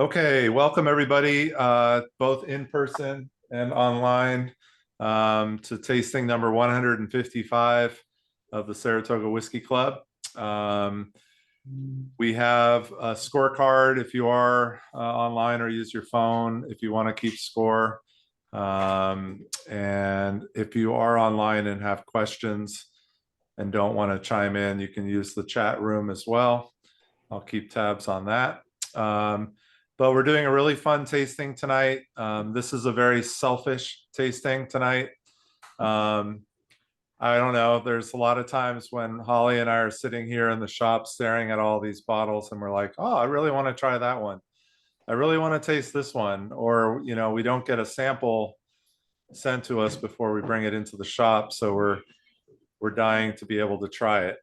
Okay, welcome everybody, both in person and online, to tasting number 155 of the Saratoga Whiskey Club. We have a scorecard if you are online or use your phone if you want to keep score. And if you are online and have questions and don't want to chime in, you can use the chat room as well. I'll keep tabs on that. But we're doing a really fun tasting tonight. This is a very selfish tasting tonight. I don't know, there's a lot of times when Holly and I are sitting here in the shop staring at all these bottles and we're like, oh, I really want to try that one. I really want to taste this one. Or, you know, we don't get a sample sent to us before we bring it into the shop. So we're dying to be able to try it.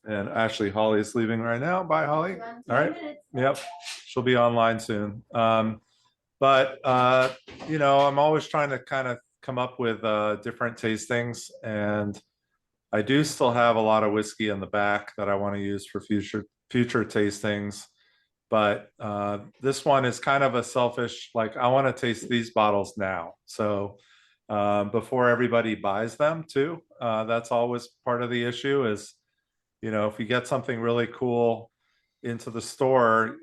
And actually, Holly is leaving right now. Bye, Holly. All right. Yep. She'll be online soon. But you know, I'm always trying to kind of come up with different tastings. And I do still have a lot of whiskey in the back that I want to use for future tastings. But this one is kind of a selfish, like I want to taste these bottles now. So before everybody buys them too, that's always part of the issue is, you know, if you get something really cool into the store,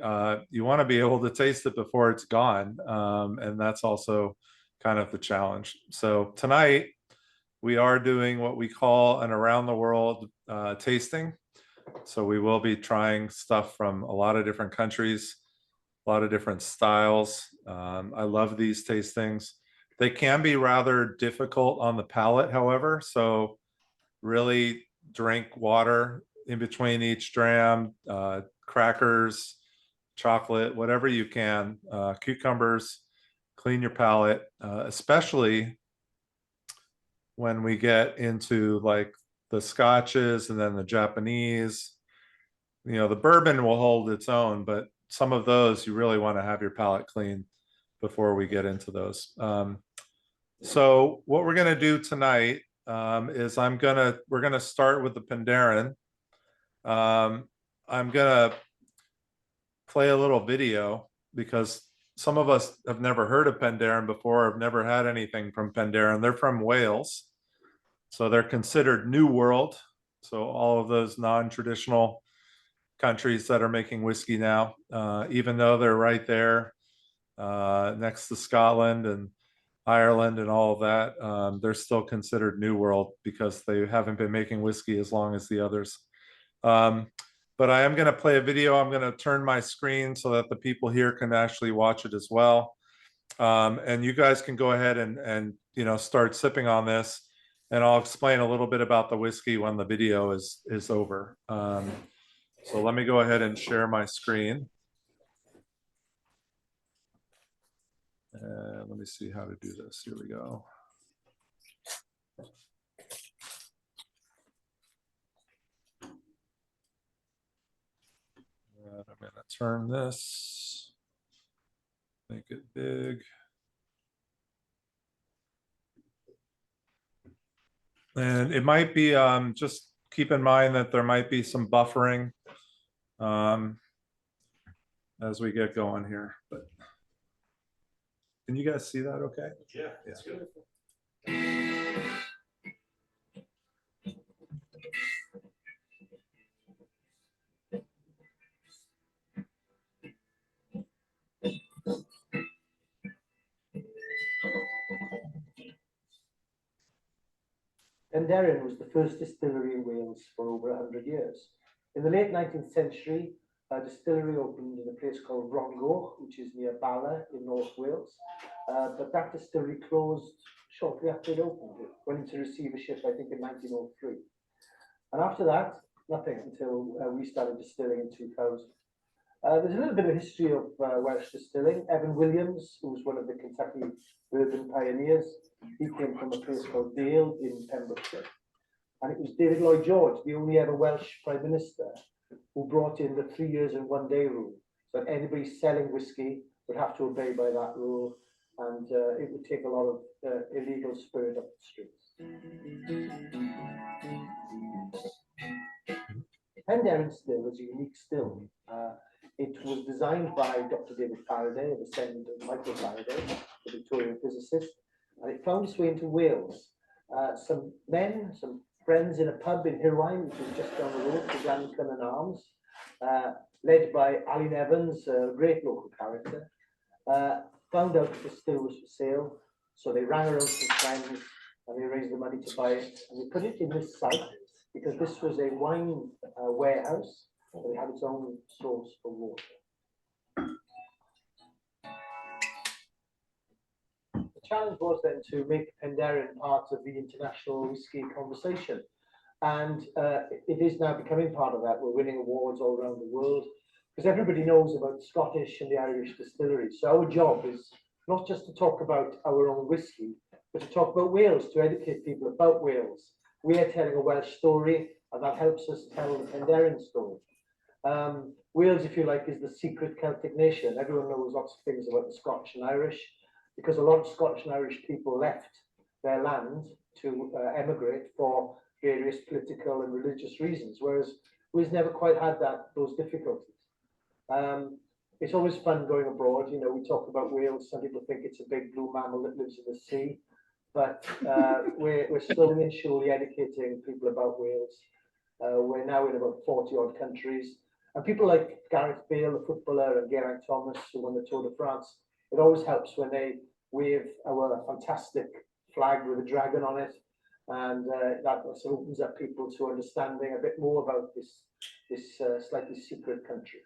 you want to be able to taste it before it's gone. And that's also kind of the challenge. So tonight we are doing what we call an around the world tasting. So we will be trying stuff from a lot of different countries, a lot of different styles. I love these tastings. They can be rather difficult on the palate, however, so really drink water in between each dram, crackers, chocolate, whatever you can, cucumbers, clean your palate, especially when we get into like the scotches and then the Japanese. You know, the bourbon will hold its own, but some of those you really want to have your palate clean before we get into those. So what we're going to do tonight is we're gonna start with the Penderyn. I'm gonna play a little video because some of us have never heard of Penderyn before, have never had anything from Penderyn. They're from Wales, so they're considered New World. So all of those non-traditional countries that are making whiskey now, even though they're right there next to Scotland and Ireland and all of that, they're still considered New World because they haven't been making whiskey as long as the others. But I am going to play a video. I'm going to turn my screen so that the people here can actually watch it as well. And you guys can go ahead and you know, start sipping on this, and I'll explain a little bit about the whiskey when the video is over. So let me go ahead and share my screen. And let me see how to do this. Here we go. And I'm going to turn this, make it big. And it might be, just keep in mind that there might be some buffering as we get going here. But can you guys see that okay? Yeah, it's good. Penderyn was the first distillery in Wales for over 100 years. In the late 19th century, a distillery opened in a place called Rongo, which is near Bala in North Wales. But that distillery closed shortly after it opened. It went into receivership, I think, in 1903. And after that, nothing until we started distilling in 2000. There's a little bit of history of Welsh distilling. Evan Williams, who was one of the Kentucky bourbon pioneers, he came from a place called Dale in Pembrokeshire. And it was David Lloyd George, the only ever Welsh Prime Minister, who brought in the 3 years and 1 day rule. So anybody selling whiskey would have to obey by that rule, and it would take a lot of illegal spirit up the streets. Penderyn still is a unique still. It was designed by Dr. David Faraday, a descendant of Michael Faraday, the Victorian physicist, and it found its way into Wales. Some men, some friends in a pub in Hirwaun, which is just down the road, the Glancan and Arms, led by Alan Evans, a great local character, found out that the still was for sale, so they rang around some friends and they raised the money to buy it, and they put it in this site because this was a wine warehouse, but it had its own source for water. The challenge was then to make Penderyn part of the international whiskey conversation, and it is now becoming part of that. We're winning awards all around the world because everybody knows about the Scottish and the Irish distilleries. So our job is not just to talk about our own whiskey, but to talk about Wales, to educate people about Wales. We are telling a Welsh story, and that helps us tell the Penderyn story. Wales, if you like, is the secret Celtic nation. Everyone knows lots of things about the Scotch and Irish, because a lot of Scotch and Irish people left their land to emigrate for various political and religious reasons, whereas we've never quite had those difficulties. It's always fun going abroad. You know, we talk about Wales. Some people think it's a big blue mammal that lives in the sea, but we're slowly and surely educating people about Wales. We're now in about 40 odd countries, and people like Gareth Bale, the footballer, and Geraint Thomas, who won the Tour de France. It always helps when they wave our fantastic flag with a dragon on it, and that sort of opens up people to understanding a bit more about this slightly secret country.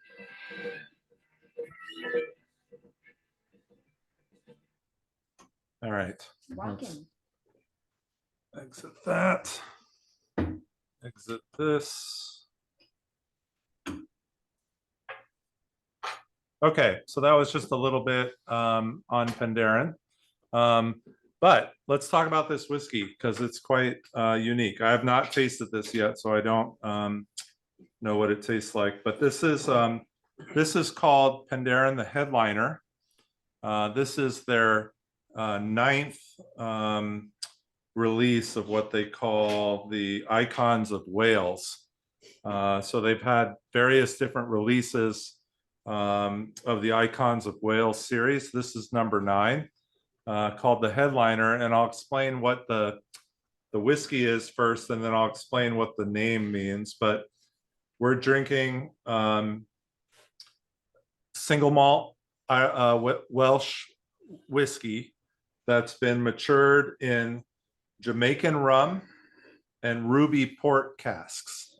All right. Walking. Exit that. Exit this. Okay, so that was just a little bit on Penderyn. But let's talk about this whiskey because it's quite unique. I have not tasted this yet, so I don't know what it tastes like. But this is called Penderyn the Headliner. This is their ninth release of what they call the Icons of Wales. So they've had various different releases of the Icons of Wales series. This is number 9, called the Headliner, and I'll explain what the whiskey is first, and then I'll explain what the name means. But we're drinking single malt Welsh whiskey that's been matured in Jamaican rum and ruby port casks.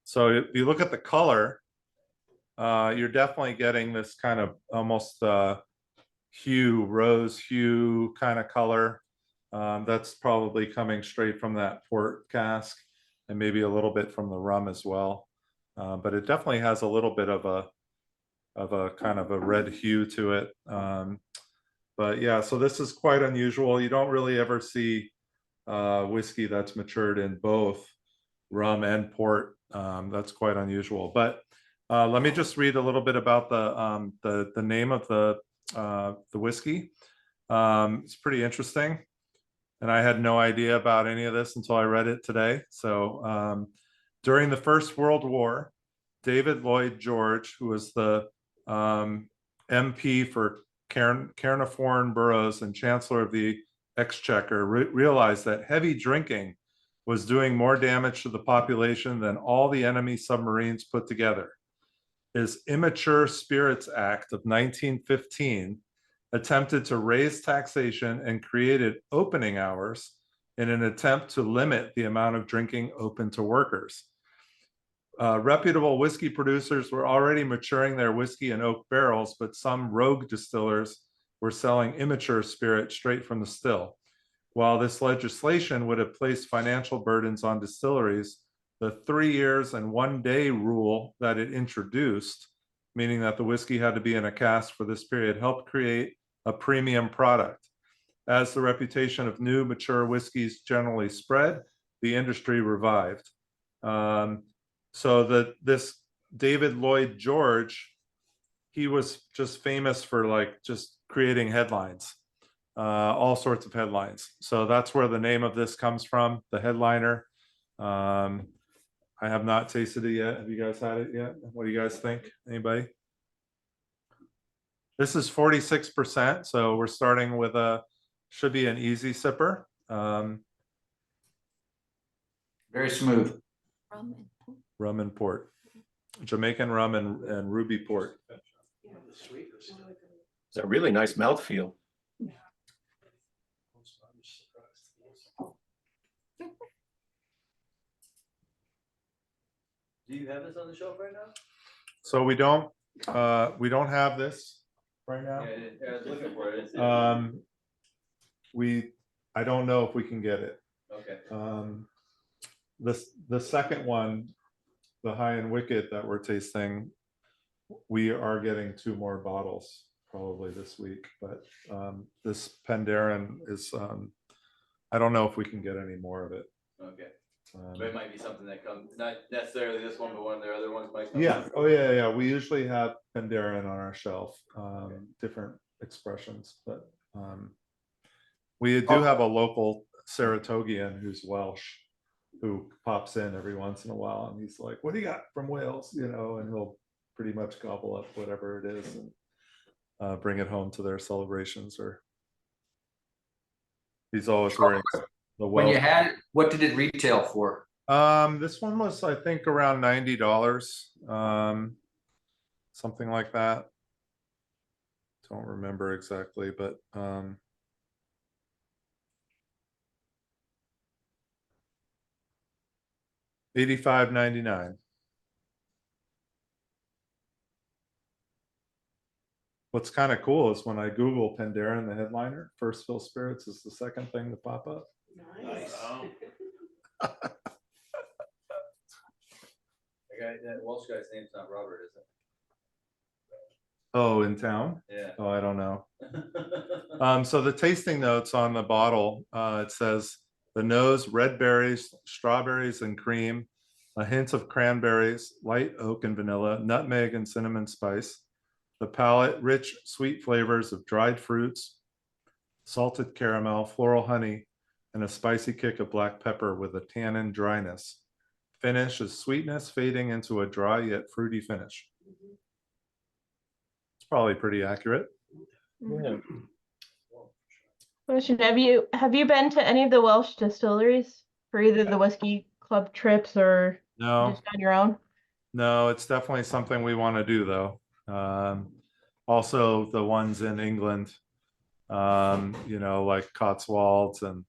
So if you look at the color, you're definitely getting this kind of almost rose hue kind of color. That's probably coming straight from that port cask, and maybe a little bit from the rum as well. But it definitely has a little bit of a kind of a red hue to it. But yeah, so this is quite unusual. You don't really ever see whiskey that's matured in both rum and port. That's quite unusual. But let me just read a little bit about the name of the whiskey. It's pretty interesting, and I had no idea about any of this until I read it today. So during the First World War, David Lloyd George, who was the MP for Caernarfon boroughs and Chancellor of the Exchequer, realized that heavy drinking was doing more damage to the population than all the enemy submarines put together. His Immature Spirits Act of 1915 attempted to raise taxation and created opening hours in an attempt to limit the amount of drinking open to workers. Reputable whiskey producers were already maturing their whiskey in oak barrels, but some rogue distillers were selling immature spirit straight from the still. While this legislation would have placed financial burdens on distilleries, the 3 years and 1 day rule that it introduced, meaning that the whiskey had to be in a cask for this period, helped create a premium product. As the reputation of new mature whiskeys generally spread, the industry revived. So this David Lloyd George, he was just famous for like just creating headlines, all sorts of headlines. So that's where the name of this comes from, the Headliner. I have not tasted it yet. Have you guys had it yet? What do you guys think? Anybody? This is 46%, so we're starting with should be an easy sipper. Very smooth. Rum and port. Jamaican rum and ruby port. It's a really nice mouthfeel. Do you have this on the shelf right now? So we don't have this right now. Yeah, I was looking for it. I don't know if we can get it. Okay. The second one, the High and Wicked that we're tasting, we are getting 2 more bottles probably this week, but this Penderyn is I don't know if we can get any more of it. Okay. But it might be something that comes, not necessarily this one, but one of their other ones might come. Yeah. Oh yeah. We usually have Penderyn on our shelf, different expressions, but we do have a local Saratogian who's Welsh, who pops in every once in a while, and he's like, "What do you got from Wales?" You know, and he'll pretty much gobble up whatever it is and bring it home to their celebrations. Or he's always wearing the When you Welsh. had it, what did it retail for? This one was, I think, around $90, something like that. Don't remember exactly, but $85.99. What's kind of cool is when I Google Penderyn, the headliner, First Fill Spirits is the second thing to pop up. Nice. That Welsh guy's name's not Robert, is it? Oh, in town? Yeah. Oh, I don't know. So the tasting notes on the bottle, it says the nose, red berries, strawberries and cream, a hint of cranberries, light oak and vanilla, nutmeg and cinnamon spice. The palate, rich, sweet flavors of dried fruits, salted caramel, floral honey, and a spicy kick of black pepper with a tannin dryness. Finish is sweetness fading into a dry yet fruity finish. It's probably pretty accurate. Yeah. Question: Have you been to any of the Welsh distilleries for either the whiskey club trips or No, just on your own? no, it's definitely something we want to do though. Also the ones in England, you know, like Cotswolds and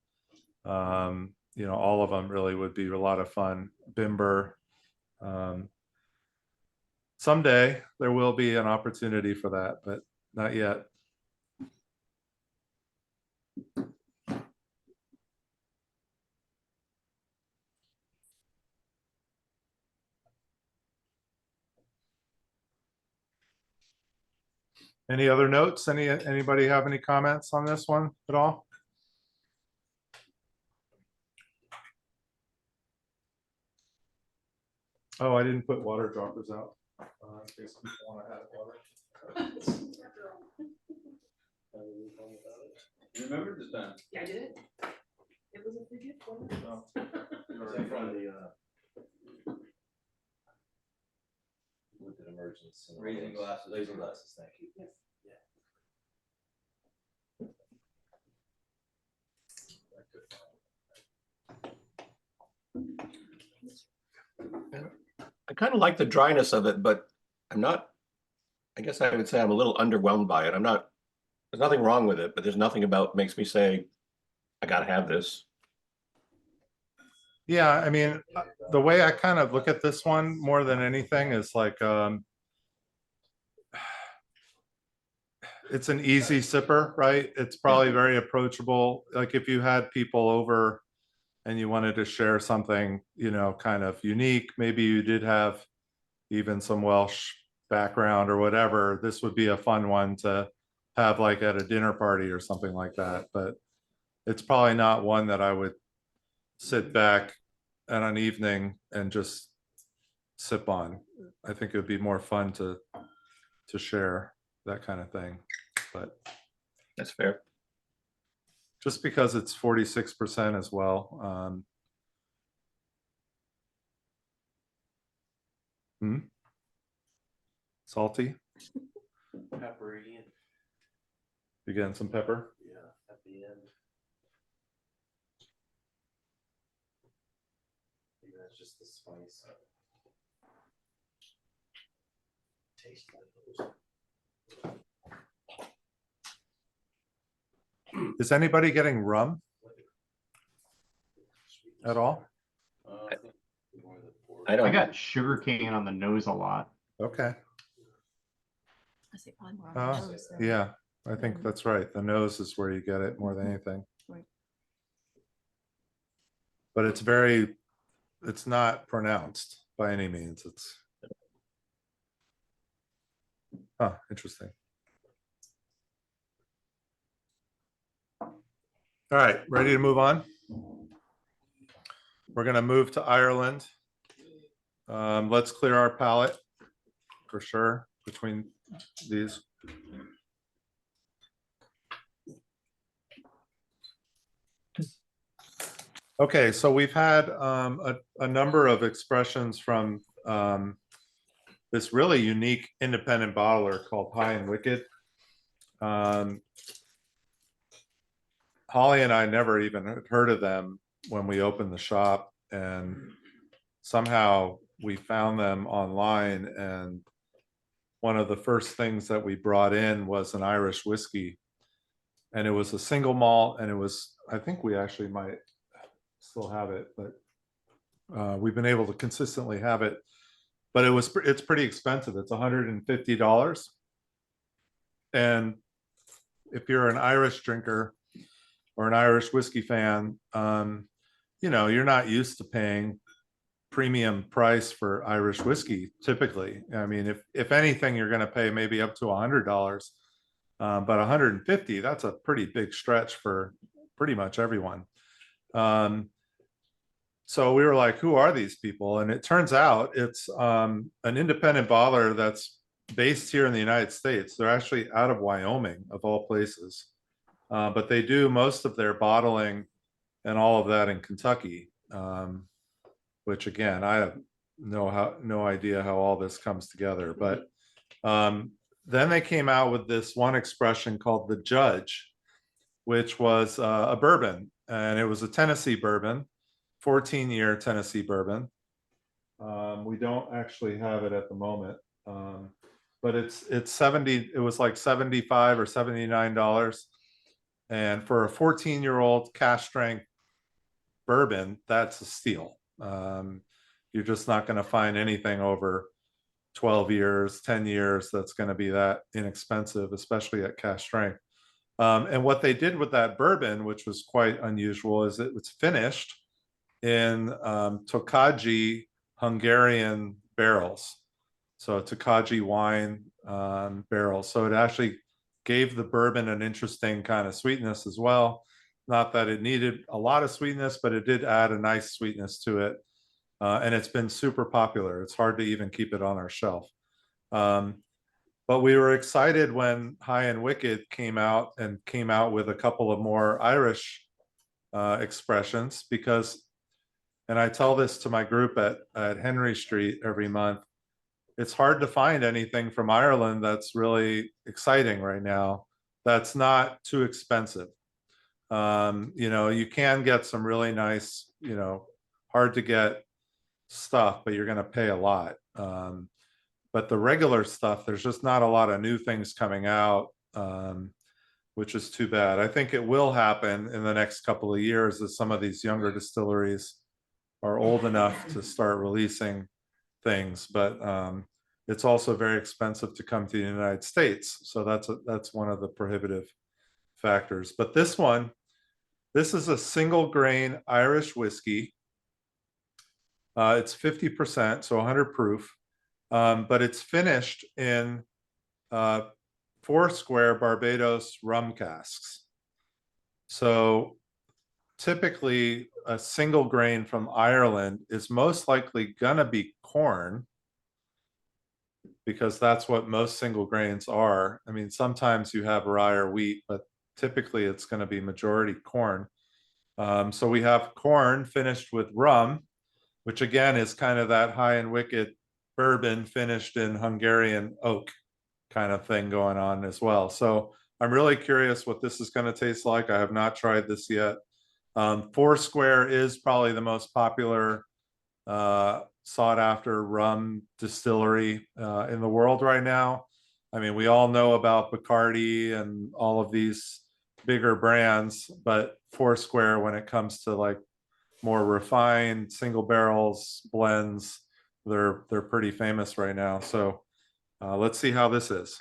you know, all of them really would be a lot of fun. Bimber. Someday there will be an opportunity for that, but not yet. Any other notes? Anybody have any comments on this one at all? Oh, I didn't put water droppers out. In case people want to have water. You remember this time? Yeah, I did it. It was a free gift. wasn't it? Oh. In front of the, with an emergency. Raising glasses. Raising glasses, thank you. Yes. I kind of like the dryness of it, but I'm not, I guess I would say I'm a little underwhelmed by it. There's nothing wrong with it, but there's nothing about makes me say, I gotta have this. Yeah, I mean, the way I kind of look at this one more than anything is like, it's an easy sipper, right? It's probably very approachable. Like if you had people over and you wanted to share something, you know, kind of unique, maybe you did have even some Welsh background or whatever, this would be a fun one to have like at a dinner party or something like that. But it's probably not one that I would sit back at an evening and just sip on. I think it would be more fun to share that kind of thing. But That's fair. just because it's 46% as well, Salty. Peppery and, You getting some pepper? yeah, at the end. Maybe that's just the spice. Taste like those. Is anybody getting rum at all? I think more the pork. I don't. I got sugar cane on the nose a lot. Okay. I say probably more on the nose than- Yeah, I think that's right. The nose is where you get it more than anything. Right. But it's not pronounced by any means. It's interesting. All right, ready to move on? We're gonna move to Ireland. Let's clear our palate for sure between these. Okay, so we've had a number of expressions from this really unique independent bottler called High and Wicked. Holly and I never even had heard of them when we opened the shop, and somehow we found them online, and one of the first things that we brought in was an Irish whiskey, and it was a single malt, and it was, I think we actually might still have it, but we've been able to consistently have it, but it's pretty expensive. It's $150. And if you're an Irish drinker or an Irish whiskey fan, you know, you're not used to paying premium price for Irish whiskey typically. I mean, if anything, you're going to pay maybe up to $100, but $150, that's a pretty big stretch for pretty much everyone. So we were like, who are these people? And it turns out it's an independent bottler that's based here in the United States. They're actually out of Wyoming, of all places. But they do most of their bottling and all of that in Kentucky, which again, I have no idea how all this comes together. But then they came out with this one expression called the Judge, which was a bourbon, and it was a Tennessee bourbon, 14-year Tennessee bourbon. We don't actually have it at the moment, but it's 70. It was like $75 or $79, and for a 14-year-old cask strength bourbon, that's a steal. You're just not going to find anything over 12 years, 10 years that's going to be that inexpensive, especially at cask strength. And what they did with that bourbon, which was quite unusual, is it was finished in Tokaji Hungarian barrels. So Tokaji wine barrels. So it actually gave the bourbon an interesting kind of sweetness as well. Not that it needed a lot of sweetness, but it did add a nice sweetness to it. And it's been super popular. It's hard to even keep it on our shelf. But we were excited when High and Wicked came out with a couple of more Irish expressions, because, and I tell this to my group at Henry Street every month, it's hard to find anything from Ireland that's really exciting right now that's not too expensive. You know, you can get some really nice, you know, hard to get stuff, but you're going to pay a lot. But the regular stuff, there's just not a lot of new things coming out, which is too bad. I think it will happen in the next couple of years as some of these younger distilleries are old enough to start releasing things, but it's also very expensive to come to the United States. So that's one of the prohibitive factors. But this is a single grain Irish whiskey. It's 50%, so 100 proof, but it's finished in Foursquare Barbados rum casks. So typically a single grain from Ireland is most likely gonna be corn, because that's what most single grains are. I mean, sometimes you have rye or wheat, but typically it's going to be majority corn. So we have corn finished with rum, which again is kind of that High and Wicked bourbon finished in Hungarian oak kind of thing going on as well. So I'm really curious what this is going to taste like. I have not tried this yet. Foursquare is probably the most popular sought after rum distillery in the world right now. I mean, we all know about Bacardi and all of these bigger brands, but Foursquare, when it comes to like more refined single barrels blends, they're pretty famous right now. So let's see how this is.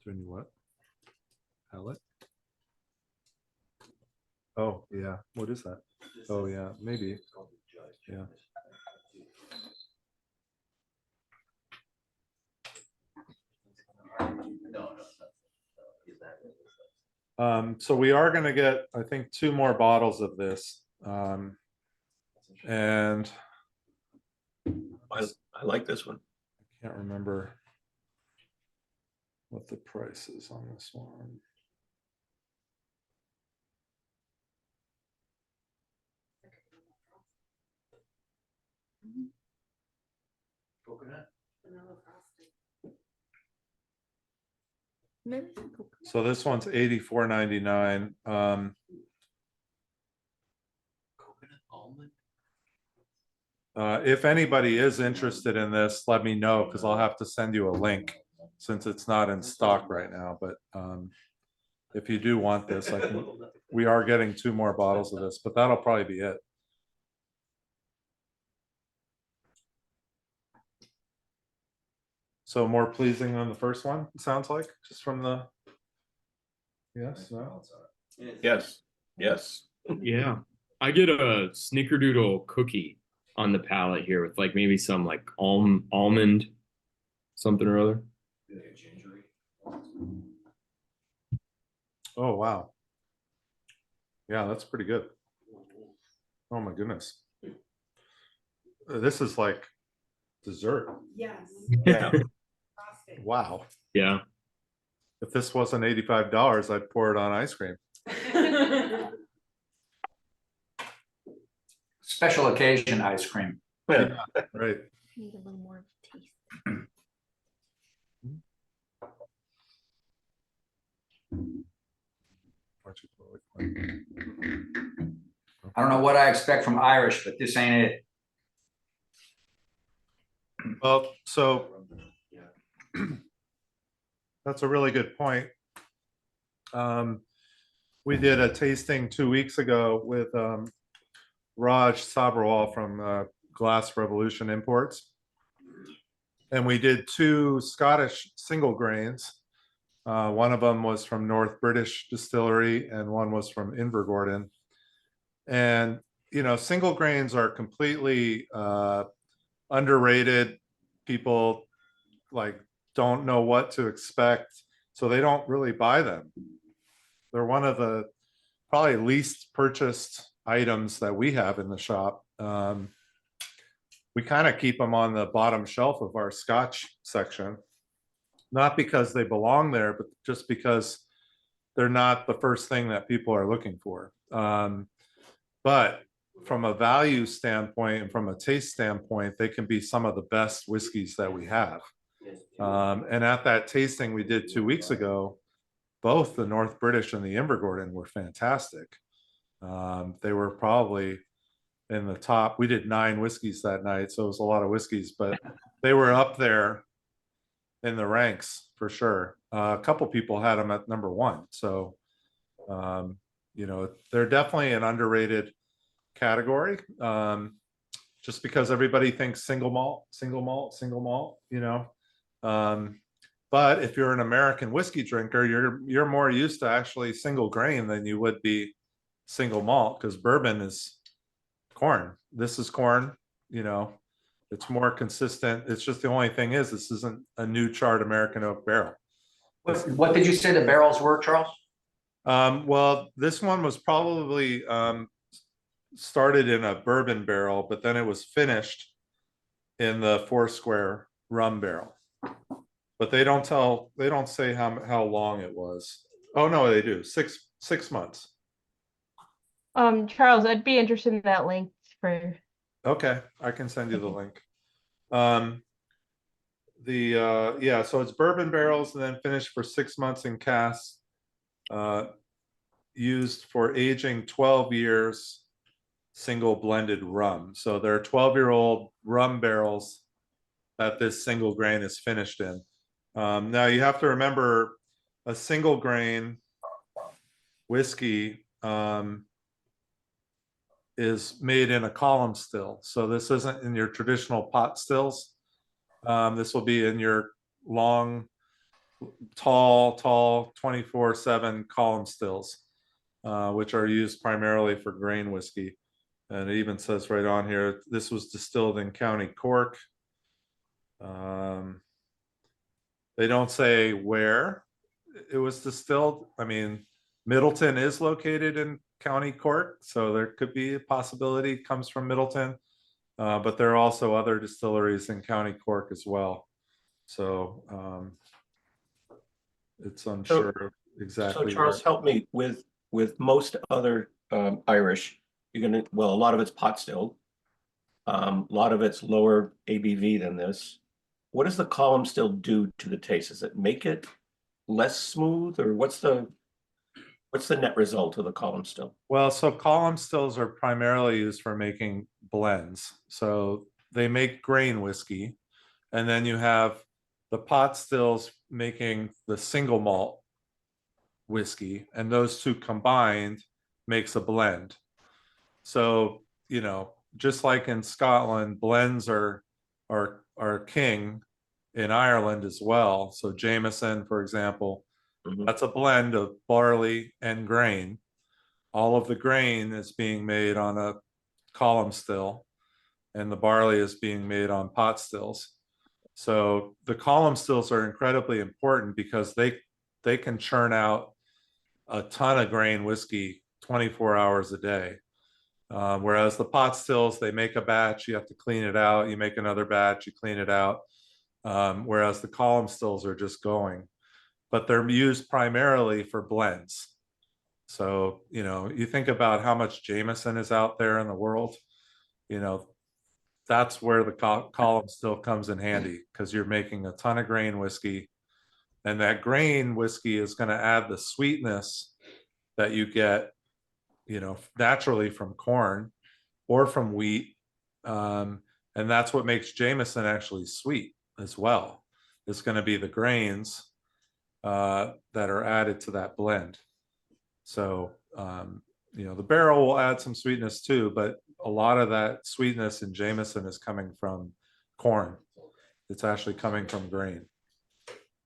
Turn you what? Palette? Oh yeah, what is that? Oh yeah, maybe. Yeah. So we are going to get, I think, 2 more bottles of this. And I like this one. I can't remember what the price is on this one. Coconut. So this one's $84.99. Coconut almond. If anybody is interested in this, let me know because I'll have to send you a link since it's not in stock right now. But if you do want this, we are getting 2 more bottles of this, but that'll probably be it. So more pleasing than the first one, it sounds like, just from the. Yes, no? Yes, yes. Yeah, I get a snickerdoodle cookie on the palate here with like maybe some like almond something or other. Oh, wow. Yeah, that's pretty good. Oh my goodness. This is like dessert. Yes. Yeah. Wow. Yeah. If this wasn't $85, I'd pour it on ice cream. Special occasion ice cream. Yeah, right. Need a little more taste. I don't know what I expect from Irish, but this ain't it. Well, so that's a really good point. We did a tasting 2 weeks ago with Raj Sabrawal from Glass Revolution Imports. And we did 2 Scottish single grains. One of them was from North British Distillery and one was from Invergordon. And, you know, single grains are completely underrated. People like don't know what to expect, so they don't really buy them. They're one of the probably least purchased items that we have in the shop. We kind of keep them on the bottom shelf of our Scotch section, not because they belong there, but just because they're not the first thing that people are looking for. But from a value standpoint and from a taste standpoint, they can be some of the best whiskeys that we have. And at that tasting we did 2 weeks ago, both the North British and the Invergordon were fantastic. They were probably in the top. We did 9 whiskeys that night, so it was a lot of whiskeys, but they were up there in the ranks for sure. A couple people had them at number 1. So, you know, they're definitely an underrated category. Just because everybody thinks single malt, you know. But if you're an American whiskey drinker, you're more used to actually single grain than you would be single malt, because bourbon is corn. This is corn, you know. It's more consistent. It's just the only thing is this isn't a new charred American oak barrel. What did you say the barrels were, Charles? Well, this one was probably started in a bourbon barrel, but then it was finished in the Foursquare rum barrel. But they don't say how long it was. Oh no, they do. Six months. Charles, I'd be interested in that link for. Okay, I can send you the link. Yeah, so it's bourbon barrels and then finished for 6 months in casks. Used for aging 12 years single blended rum. So they're 12-year-old rum barrels that this single grain is finished in. Now you have to remember a single grain whiskey is made in a column still. So this isn't in your traditional pot stills. This will be in your long, tall 24/7 column stills, which are used primarily for grain whiskey. And it even says right on here, this was distilled in County Cork. They don't say where it was distilled. I mean, Middleton is located in County Cork, so there could be a possibility it comes from Middleton. But there are also other distilleries in County Cork as well. So it's unsure exactly. So Charles, help me with most other Irish. You're gonna, well, a lot of it's pot still. A lot of it's lower ABV than this. What does the column still do to the taste? Does it make it less smooth, or what's the net result of the column still? Well, so column stills are primarily used for making blends. So they make grain whiskey, and then you have the pot stills making the single malt whiskey, and those two combined makes a blend. So, you know, just like in Scotland, blends are king in Ireland as well. So Jameson, for example, that's a blend of barley and grain. All of the grain is being made on a column still, and the barley is being made on pot stills. So the column stills are incredibly important because they can churn out a ton of grain whiskey 24 hours a day. Whereas the pot stills, they make a batch, you have to clean it out, you make another batch, you clean it out. Whereas the column stills are just going, but they're used primarily for blends. So, you know, you think about how much Jameson is out there in the world, you know, that's where the column still comes in handy, because you're making a ton of grain whiskey, and that grain whiskey is going to add the sweetness that you get, you know, naturally from corn or from wheat. And that's what makes Jameson actually sweet as well. It's going to be the grains that are added to that blend. So, you know, the barrel will add some sweetness too, but a lot of that sweetness in Jameson is coming from corn. It's actually coming from grain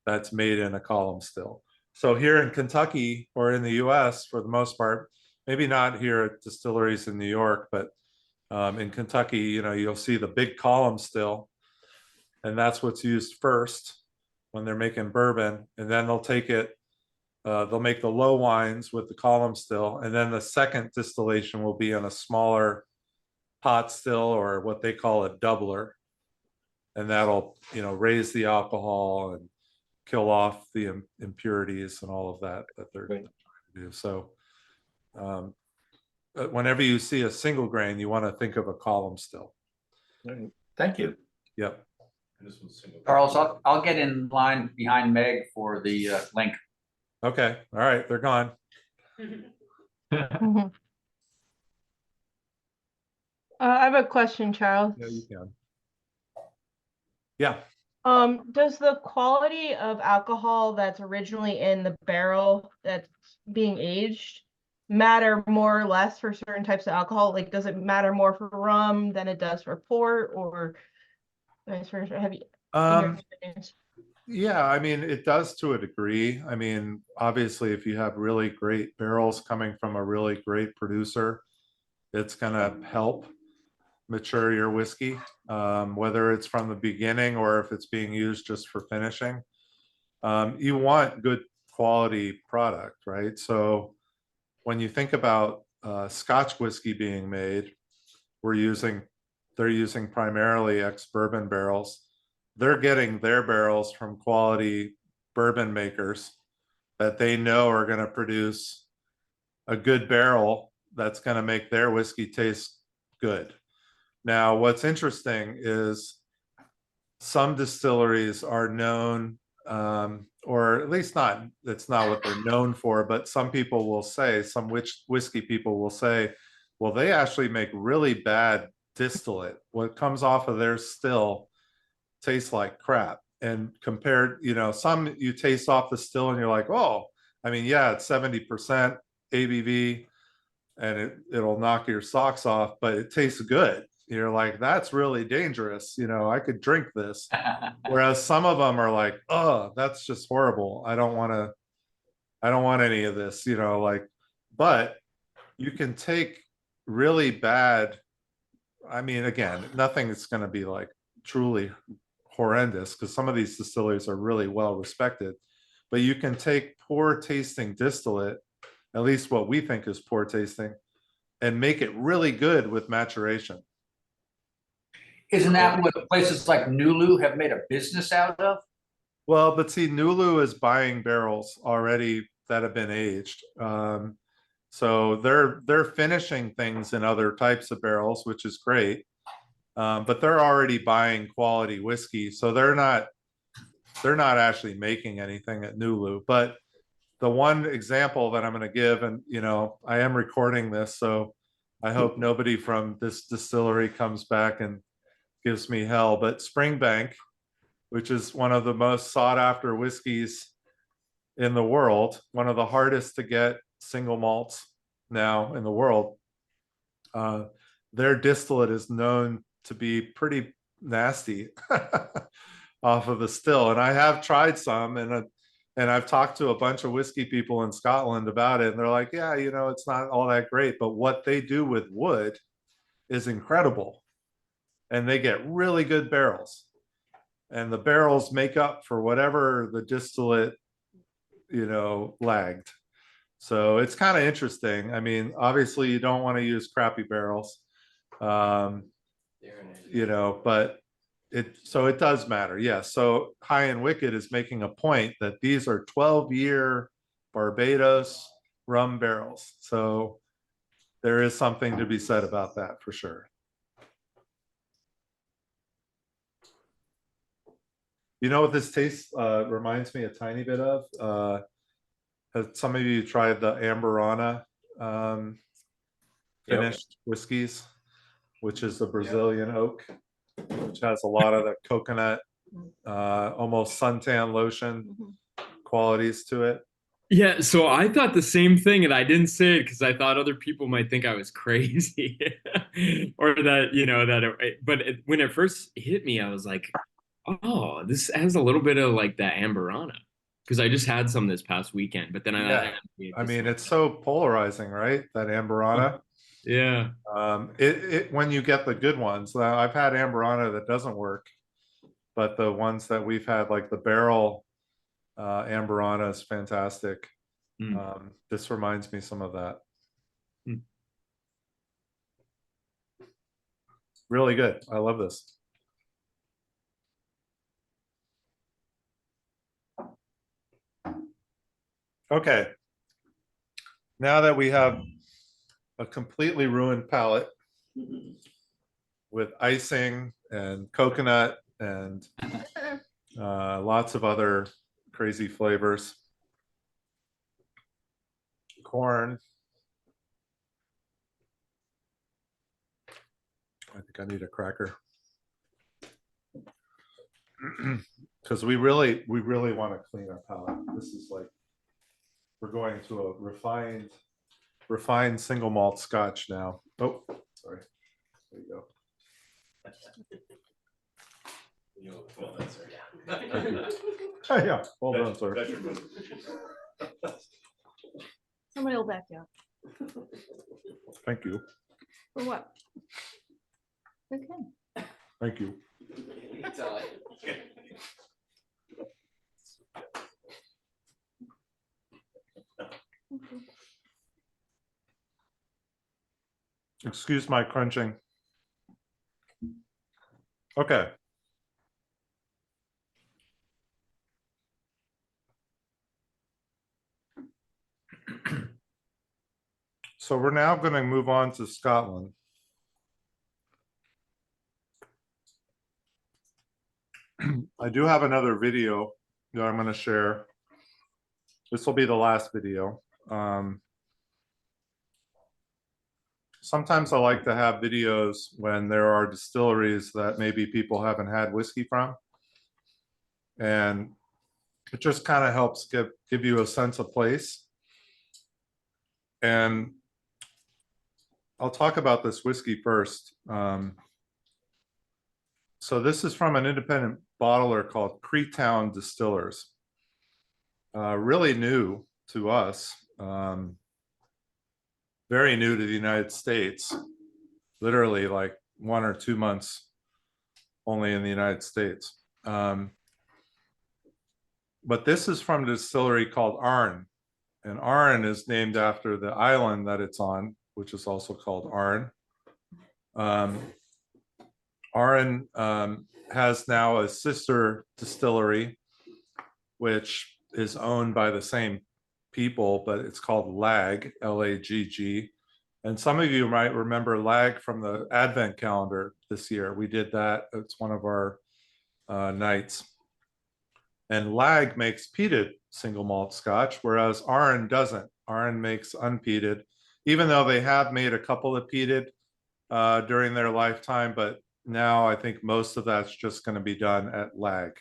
that's made in a column still. So here in Kentucky or in the US, for the most part, maybe not here at distilleries in New York, but in Kentucky, you know, you'll see the big column still, and that's what's used first when they're making bourbon. And then they'll take it, they'll make the low wines with the column still, and then the second distillation will be in a smaller pot still, or what they call a doubler, and that'll, you know, raise the alcohol and kill off the impurities and all of that they're trying to do. So whenever you see a single grain, you want to think of a column still. Thank you. Yep. Charles, I'll get in line behind Meg for the link. Okay. All right. They're gone. I have a question, Charles. Yeah, you can. Yeah. Does the quality of alcohol that's originally in the barrel that's being aged matter more or less for certain types of alcohol? Like, does it matter more for rum than it does for port, or vice versa? Have you, in your experience? Yeah, I mean, it does to a degree. I mean, obviously, if you have really great barrels coming from a really great producer, it's going to help mature your whiskey, whether it's from the beginning or if it's being used just for finishing. You want good quality product, right? So when you think about Scotch whiskey being made, they're using primarily ex-bourbon barrels. They're getting their barrels from quality bourbon makers that they know are going to produce a good barrel that's going to make their whiskey taste good. Now, what's interesting is some distilleries are known, or at least not, that's not what they're known for, but some people will say, some whiskey people will say, well, they actually make really bad distillate. What comes off of their still tastes like crap. And compared, some you taste off the still and you're like, oh, I mean, yeah, it's 70% ABV and it'll knock your socks off, but it tastes good. You're like, that's really dangerous. I could drink this. Whereas some of them are like, oh, that's just horrible. I don't want any of this, but you can take really bad. I mean, again, nothing is going to be like truly horrendous because some of these distilleries are really well respected, but you can take poor tasting distillate, at least what we think is poor tasting, and make it really good with maturation. Isn't that what places like Nulu have made a business out of? Well, but see, Nulu is buying barrels already that have been aged. So they're finishing things in other types of barrels, which is great. But they're already buying quality whiskey, so they're not actually making anything at Nulu. But the one example that I'm going to give, and I am recording this, so I hope nobody from this distillery comes back and gives me hell. But Springbank, which is one of the most sought after whiskeys in the world, one of the hardest to get single malts now in the world, their distillate is known to be pretty nasty off of the still. And I have tried some, and I've talked to a bunch of whiskey people in Scotland about it, and they're like, yeah, it's not all that great, but what they do with wood is incredible. And they get really good barrels, and the barrels make up for whatever the distillate, lagged. So it's kind of interesting. I mean, obviously you don't want to use crappy barrels, but it does matter. Yeah. So High and Wicked is making a point that these are 12-year Barbados rum barrels. So there is something to be said about that for sure. You know what this taste reminds me a tiny bit of? Have some of you tried the Amberana finished whiskeys, which is the Brazilian oak, which has a lot of the coconut, almost suntan lotion qualities to it? Yeah, so I thought the same thing, and I didn't say it because I thought other people might think I was crazy, or that when it first hit me, I was like, oh, this has a little bit of like that Amberana, because I just had some this past weekend. But then I mean, it's so polarizing, right? That Amberana. Yeah. When you get the good ones, I've had Amberana that doesn't work, but the ones that we've had, like the barrel Amberana, is fantastic. This reminds me some of that. Really good. I love this. Okay. Now that we have a completely ruined palate with icing and coconut and lots of other crazy flavors, corn. I think I need a cracker. Because we really want to clean our palate. This is like, we're going to a refined single malt scotch now. Oh, sorry. There you go. Yeah, well done, sir. Somebody will back you up. Thank you. For what? Okay. Thank you. Excuse my crunching. Okay. So we're now going to move on to Scotland. I do have another video that I'm going to share. This will be the last video. Sometimes I like to have videos when there are distilleries that maybe people haven't had whiskey from. And it just kind of helps give you a sense of place. And I'll talk about this whiskey first. So this is from an independent bottler called Creetown Distillers. Really new to us. Very new to the United States. Literally like 1 or 2 months only in the United States. But this is from a distillery called Arran. And Arran is named after the island that it's on, which is also called Arran. Arran has now a sister distillery, which is owned by the same people, but it's called Lag, L-A-G-G. And some of you might remember Lag from the Advent calendar this year. We did that. It's one of our nights. And Lag makes peated single malt Scotch, whereas Arran doesn't. Arran makes unpeated, even though they have made a couple of peated during their lifetime, but now I think most of that's just going to be done at Lag,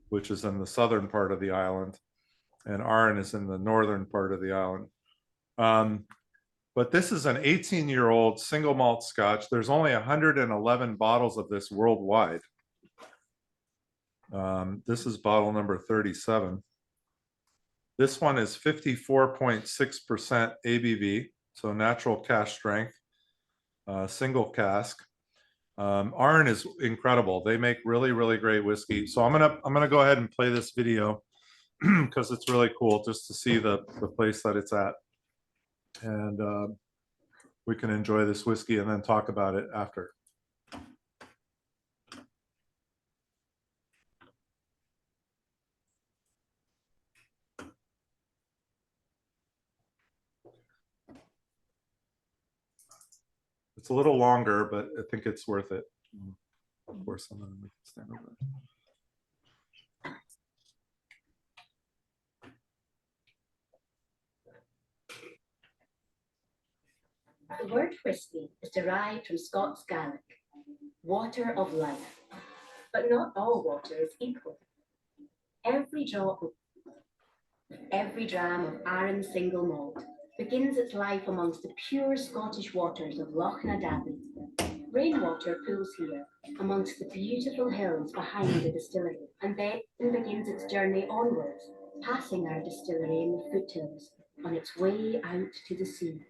which is in the southern part of the island, and Arran is in the northern part of the island. But this is an 18-year-old single malt Scotch. There's only 111 bottles of this worldwide. This is bottle number 37. This one is 54.6% ABV, so natural cask strength, single cask. Arran is incredible. They make really, really great whiskey. So I'm gonna go ahead and play this video because it's really cool just to see the place that it's at, and we can enjoy this whiskey and then talk about it after. It's a little longer, but I think it's worth it. Of course, I'm gonna make it stand over. The word whisky is derived from Scots Gaelic, water of life, but not all water is equal. Every dram of Arran single malt begins its life amongst the pure Scottish waters of Loch na Davin. Rainwater pools here amongst the beautiful hills behind the distillery, and then begins its journey onwards, passing our distillery in the foothills on its way out to the sea.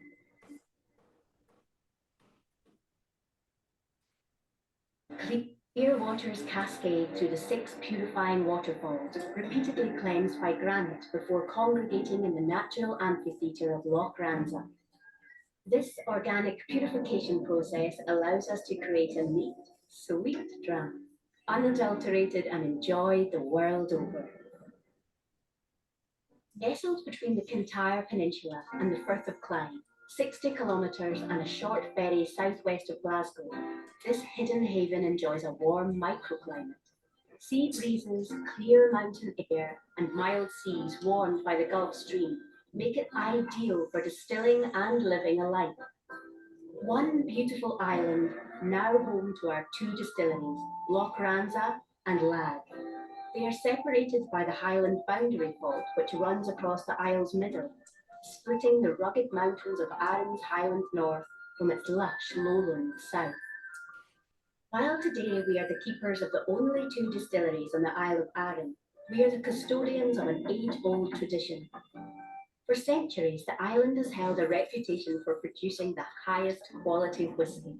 Clear waters cascade through the 6 purifying waterfalls, repeatedly cleansed by granite before congregating in the natural amphitheatre of Loch Ranza. This organic purification process allows us to create a neat, sweet dram, unadulterated and enjoyed the world over. Nestled between the Kintyre Peninsula and the Firth of Clyde, 60 kilometres and a short ferry southwest of Glasgow, this hidden haven enjoys a warm microclimate. Sea breezes, clear mountain air, and mild seas warmed by the Gulf Stream make it ideal for distilling and living alike. One beautiful island, now home to our 2 distilleries, Loch Ranza and Lag. They are separated by the Highland boundary fault, which runs across the isle's middle, splitting the rugged mountains of Arran's Highland north from its lush lowland south. While today we are the keepers of the only 2 distilleries on the Isle of Arran, we are the custodians of an age-old tradition. For centuries, the island has held a reputation for producing the highest quality whisky.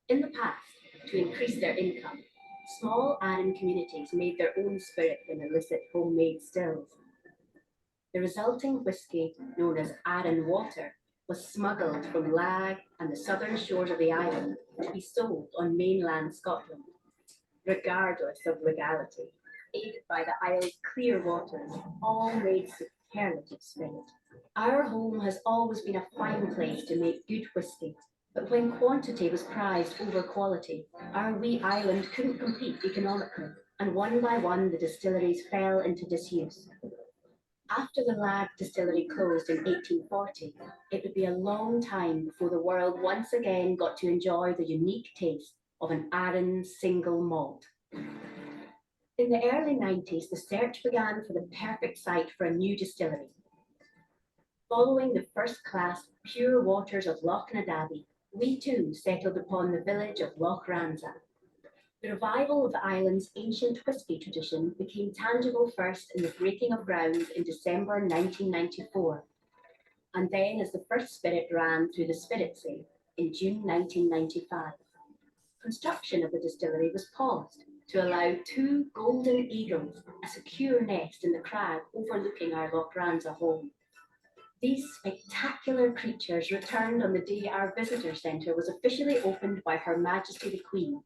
In the past, to increase their income, small Arran communities made their own spirit in illicit homemade stills. The resulting whisky, known as Arran water, was smuggled from Lag and the southern shores of the island to be sold on mainland Scotland. Regardless of legality, aided by the isle's clear waters, all made superlative spirit. Our home has always been a fine place to make good whisky, but when quantity was prized over quality, our wee island couldn't compete economically, and one by one the distilleries fell into disuse. After the Lag distillery closed in 1840, it would be a long time before the world once again got to enjoy the unique taste of an Arran single malt. In the early 90s, the search began for the perfect site for a new distillery. Following the first-class pure waters of Loch Nadabi, we too settled upon the village of Loch Ranza. The revival of the island's ancient whisky tradition became tangible first in the breaking of ground in December 1994, and then as the first spirit ran through the spirit sale in June 1995. Construction of the distillery was paused to allow 2 golden eagles a secure nest in the crag overlooking our Loch Ranza home. These spectacular creatures returned on the day our visitor centre was officially opened by Her Majesty the Queen.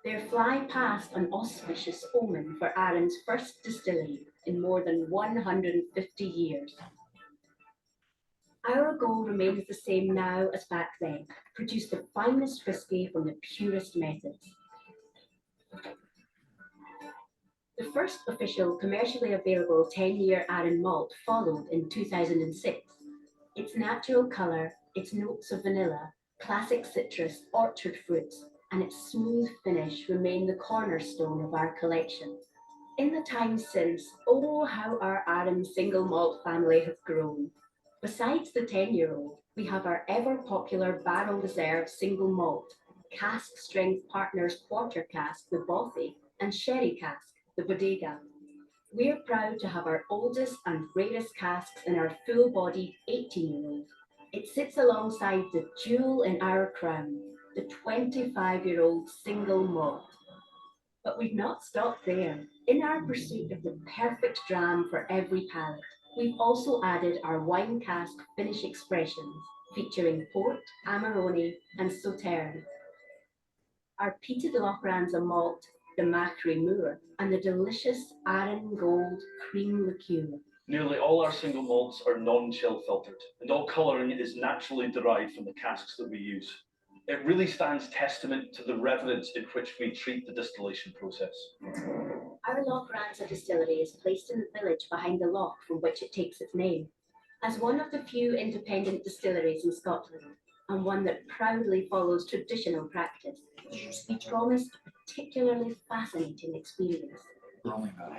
Their fly past an auspicious omen for Arran's first distillery in more than 150 years. Our goal remains the same now as back then: produce the finest whisky from the purest methods. The first official commercially available 10-year Arran malt followed in 2006. Its natural colour, its notes of vanilla, classic citrus, orchard fruits, and its smooth finish remain the cornerstone of our collection. In the time since, oh how our Arran single malt family has grown. Besides the 10-year-old, we have our ever popular barrel reserve single malt, cask strength Partners quarter cask, the Bothy, and sherry cask, the Bodega. We're proud to have our oldest and rarest casks in our full-bodied 18-year-old. It sits alongside the jewel in our crown, the 25-year-old single malt. But we've not stopped there. In our pursuit of the perfect dram for every palate, we've also added our wine cask finish expressions, featuring port, Amarone, and Sauterne. Our peated Loch Ranza malt, the Macri Moor, and the delicious Arran Gold cream liqueur. Nearly all our single malts are non-chill filtered, and all colouring is naturally derived from the casks that we use. It really stands testament to the reverence in which we treat the distillation process. Our Loch Ranza distillery is placed in the village behind the loch from which it takes its name. As one of the few independent distilleries in Scotland, and one that proudly follows traditional practice, we promise a particularly fascinating experience.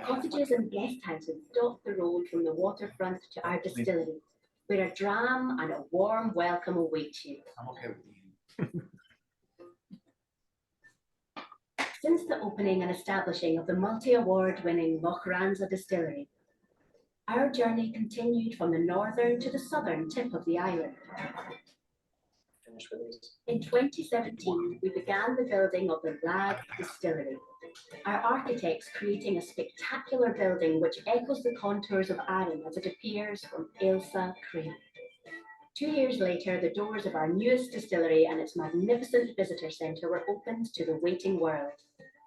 Cottages and guest houses dot the road from the waterfront to our distillery, where a dram and a warm welcome awaits you. I'm okay with you. Since the opening and establishing of the multi-award winning Loch Ranza distillery, our journey continued from the northern to the southern tip of the island. In 2017, we began the building of the Lag distillery, our architects creating a spectacular building which echoes the contours of Arran as it appears from Ailsa Creek. 2 years later, the doors of our newest distillery and its magnificent visitor centre were opened to the waiting world,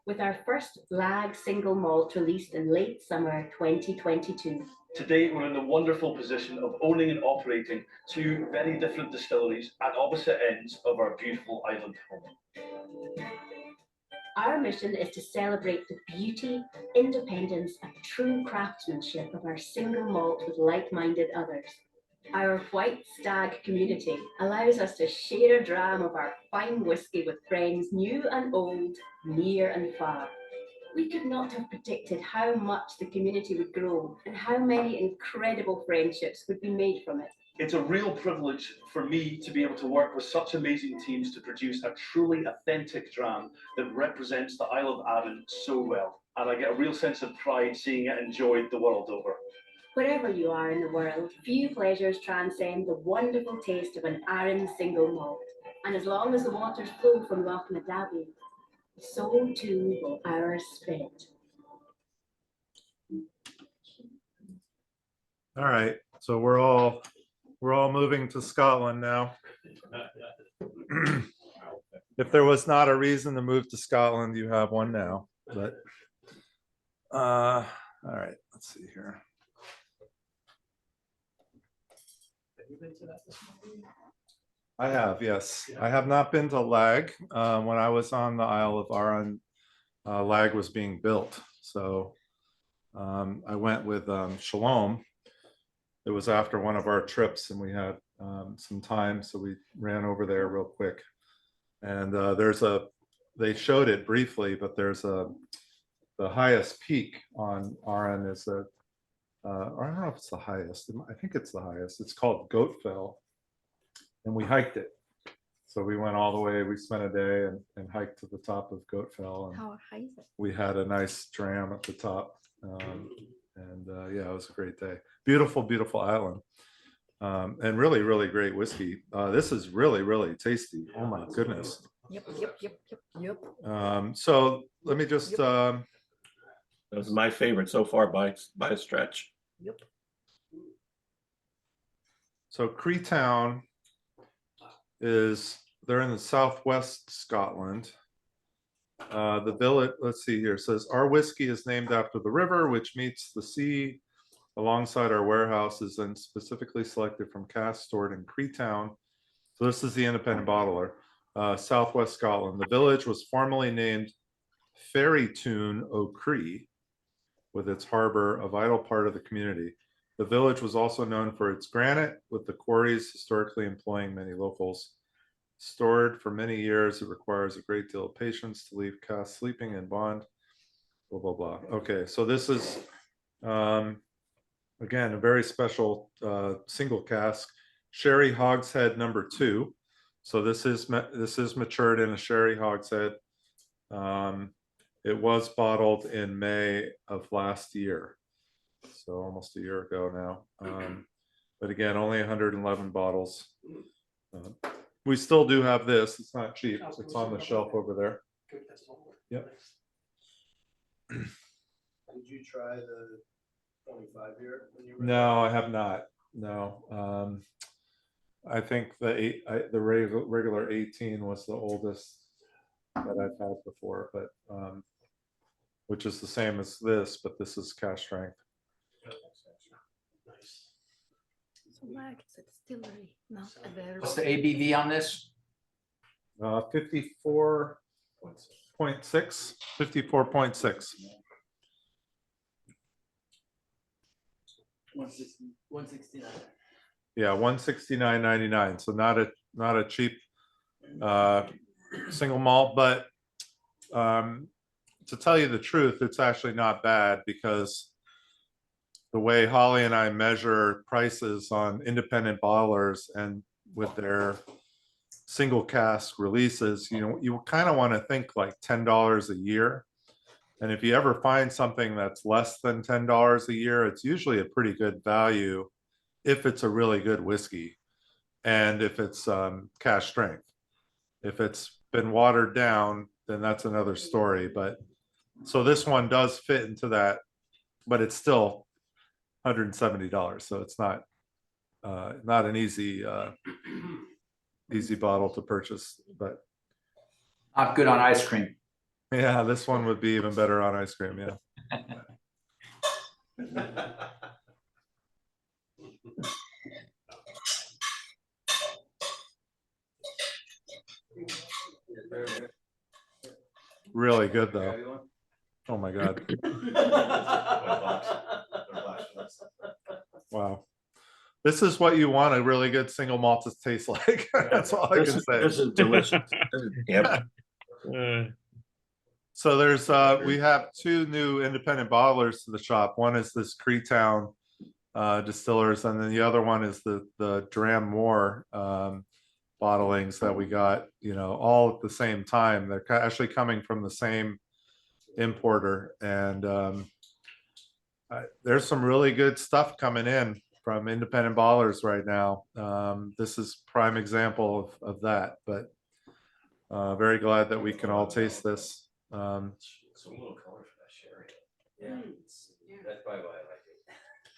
with our first Lag single malt released in late summer 2022. Today, we're in the wonderful position of owning and operating 2 very different distilleries at opposite ends of our beautiful island home. Our mission is to celebrate the beauty, independence, and true craftsmanship of our single malt with like-minded others. Our White Stag community allows us to share a dram of our fine whisky with friends new and old, near and far. We could not have predicted how much the community would grow and how many incredible friendships would be made from it. It's a real privilege for me to be able to work with such amazing teams to produce a truly authentic dram that represents the Isle of Arran so well. And I get a real sense of pride seeing it enjoyed the world over. Wherever you are in the world, few pleasures transcend the wonderful taste of an Arran single malt. And as long as the waters flow from Loch Nadabi, so too will our spirit. All right, so we're all moving to Scotland now. If there was not a reason to move to Scotland, you have one now. But all right, let's see here. I have, yes. I have not been to Lag. When I was on the Isle of Arran, Lag was being built. So I went with Shalom. It was after one of our trips and we had some time, so we ran over there real quick. And they showed it briefly, but there's the highest peak on Arran is I don't know if it's the highest. I think it's the highest. It's called Goatfell. And we hiked it. So we went all the way, we spent a day and hiked to the top of Goatfell. And How high is it? we had a nice dram at the top. Yeah, it was a great day. Beautiful, beautiful island. And really, really great whiskey. This is really, really tasty. Oh my goodness. Yep. So let me just, That was my favorite so far by a stretch. Yep. so Creetown they're in the southwest Scotland. The village, let's see here, says our whiskey is named after the river which meets the sea alongside our warehouses and specifically selected from casks stored in Creetown. So this is the independent bottler, southwest Scotland. The village was formerly named Ferrytown O'Cree, with its harbor a vital part of the community. The village was also known for its granite, with the quarries historically employing many locals. Stored for many years, it requires a great deal of patience to leave casks sleeping in bond, blah, blah, blah. Okay, so this is, again, a very special single cask, sherry hogshead number 2. So this is matured in a sherry hogshead. It was bottled in May of last year. So almost a year ago now. But again, only 111 bottles. We still do have this. It's not cheap. It's on the shelf over there. Yep. Did you try the 25 year? No, I have not. No. I think the regular 18 was the oldest that I've had before, but which is the same as this, but this is cask strength. Nice. So Lag is a distillery, not a barrel. What's the ABV on this? 54.6. 54.6. 169. Yeah, 169.99. So not a cheap single malt, but to tell you the truth, it's actually not bad, because the way Holly and I measure prices on independent bottlers and with their single cask releases, you kind of want to think like $10 a year. And if you ever find something that's less than $10 a year, it's usually a pretty good value if it's a really good whiskey and if it's cask strength. If it's been watered down, then that's another story. But so this one does fit into that, but it's still $170. So it's not an easy bottle to purchase, but Not good on ice cream. yeah, this one would be even better on ice cream. Yeah. Really good though. Oh my God. Wow. This is what you want a really good single malt to taste like. That's all I can say. This is delicious. Yep. So there's we have 2 new independent bottlers to the shop. One is this Creetown Distillers, and then the other one is the Dram Moore bottlings that we got, all at the same time. They're actually coming from the same importer, and there's some really good stuff coming in from independent bottlers right now. This is prime example of that, but very glad that we can all taste this. Some little color for that sherry. Yeah, that's probably why I like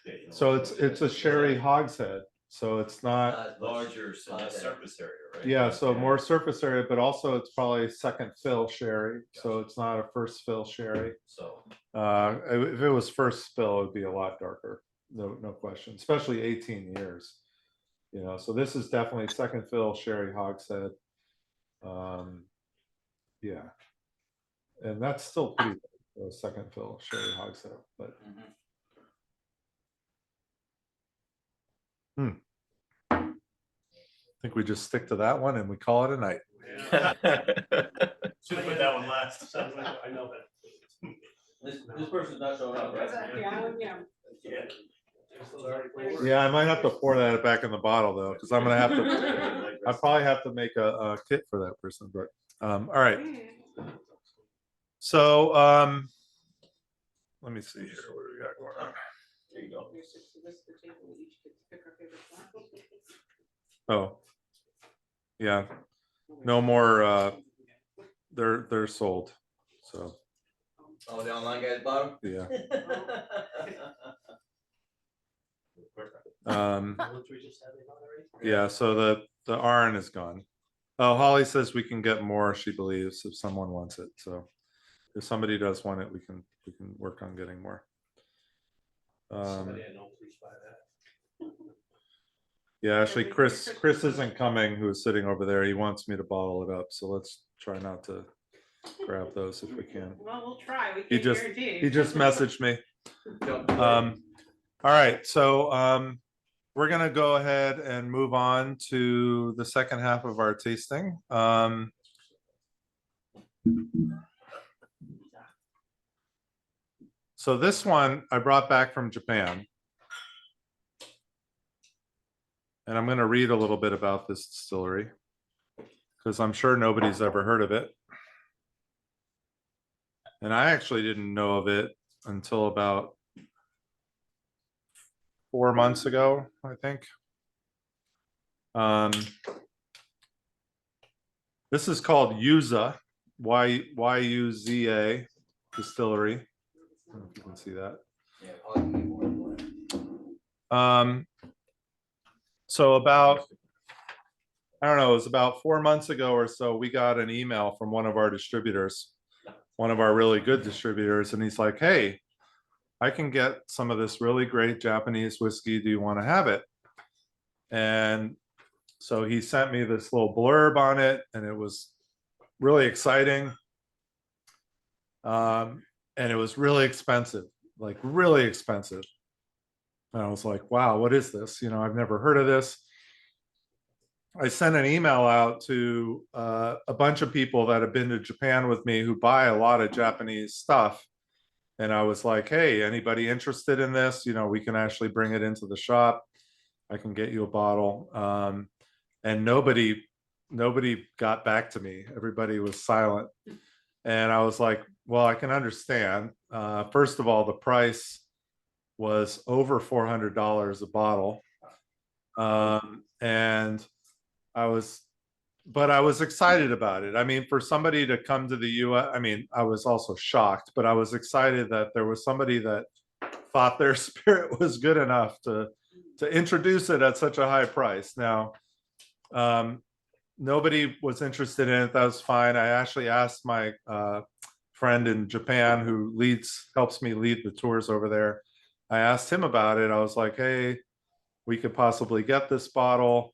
it. So it's a sherry hogshead, so it's not Larger surface area, right? yeah, so more surface area, but also it's probably second fill sherry, so it's not a first fill sherry. So If it was first fill, it would be a lot darker, no question, especially 18 years. You know, so this is definitely second fill sherry hogshead. Yeah, and that's still pretty good, for a second fill sherry hogshead, but I think we just stick to that one and we call it a night. Should have put that one last. Sounds like I know that. This person's not showing up, right? Yeah, I might have to pour that back in the bottle though, because I'm gonna have to. I probably have to make a kit for that person. But all right. So let me see here. What do we got going on? There you go. Oh, yeah. No more. They're sold. So Oh, the online guy's bottom? yeah. Yeah, so the Arran is gone. Oh, Holly says we can get more, she believes, if someone wants it. So if somebody does want it, we can work on getting more. Yeah, actually Chris isn't coming, who is sitting over there. He wants me to bottle it up. So let's try not to grab those if we can. Well, we'll try. We He can't just guarantee. messaged me. All right, so we're gonna go ahead and move on to the second half of our tasting. So this one I brought back from Japan. And I'm gonna read a little bit about this distillery because I'm sure nobody's ever heard of it. And I actually didn't know of it until about 4 months ago, I think. This is called Yuza, Y-U-Z-A Distillery. I don't know if you can see that. So about, I don't know, it was about 4 months ago or so, we got an email from one of our distributors, one of our really good distributors, and he's like, hey, I can get some of this really great Japanese whiskey. Do you want to have it? And so he sent me this little blurb on it, and it was really exciting. And it was really expensive, like really expensive. And I was like, wow, what is this? You know, I've never heard of this. I sent an email out to a bunch of people that have been to Japan with me who buy a lot of Japanese stuff. And I was like, hey, anybody interested in this? You know, we can actually bring it into the shop. I can get you a bottle. And nobody got back to me. Everybody was silent. And I was like, well, I can understand. First of all, the price was over $400 a bottle. And I was excited about it. I mean, for somebody to come to the US, I mean, I was also shocked, but I was excited that there was somebody that thought their spirit was good enough to introduce it at such a high price. Now, nobody was interested in it. That was fine. I actually asked my friend in Japan who helps me lead the tours over there. I asked him about it. I was like, hey, we could possibly get this bottle.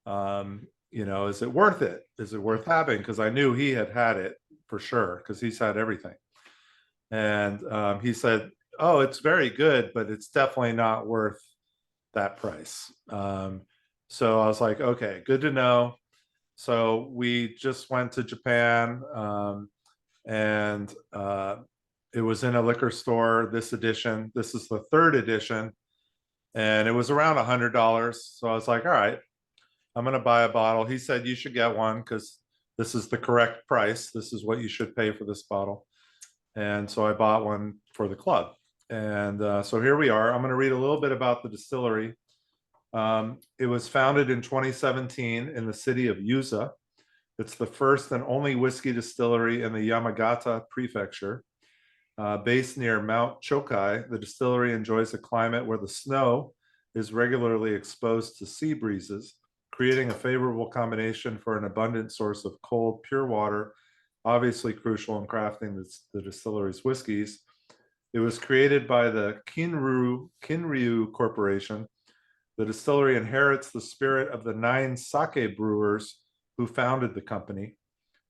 You know, is it worth it? Is it worth having? Because I knew he had it for sure, because he's had everything. And he said, oh, it's very good, but it's definitely not worth that price. So I was like, okay, good to know. So we just went to Japan, and it was in a liquor store, this edition. This is the third edition, and it was around $100. So I was like, all right, I'm going to buy a bottle. He said, you should get one because this is the correct price. This is what you should pay for this bottle. And so I bought one for the club. And so here we are. I'm going to read a little bit about the distillery. It was founded in 2017 in the city of Yuza. It's the first and only whiskey distillery in the Yamagata prefecture. Based near Mount Chokai, the distillery enjoys a climate where the snow is regularly exposed to sea breezes, creating a favorable combination for an abundant source of cold, pure water, obviously crucial in crafting the distillery's whiskeys. It was created by the Kinryu Corporation, The distillery inherits the spirit of the 9 sake brewers who founded the company.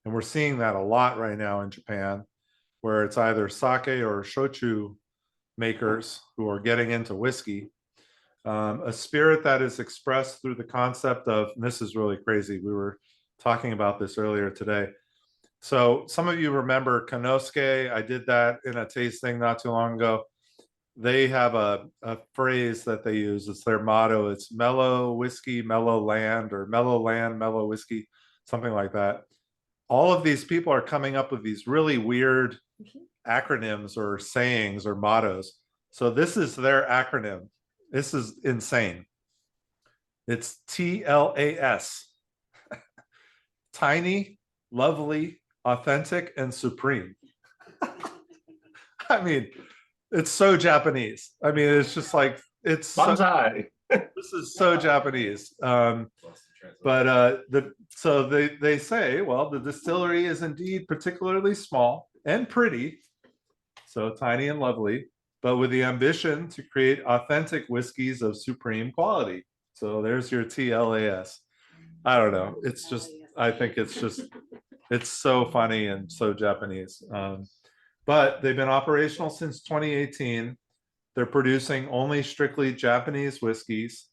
And we're seeing that a lot right now in Japan, where it's either sake or shochu makers who are getting into whiskey. A spirit that is expressed through the concept of, and this is really crazy, we were talking about this earlier today. So some of you remember Kanosuke. I did that in a tasting not too long ago. They have a phrase that they use. It's their motto. It's mellow whiskey, mellow land, or mellow land, mellow whiskey, something like that. All of these people are coming up with these really weird acronyms or sayings or mottos. So this is their acronym. This is insane. It's TLAS. Tiny, lovely, authentic, and supreme. I mean, it's so Japanese. I mean, it's just like, it's so, this is so Japanese. So they say, well, the distillery is indeed particularly small and pretty, so tiny and lovely, but with the ambition to create authentic whiskeys of supreme quality. So there's your TLAS. I don't know. It's just, I think it's just, it's so funny and so Japanese. But they've been operational since 2018. They're producing only strictly Japanese whiskeys.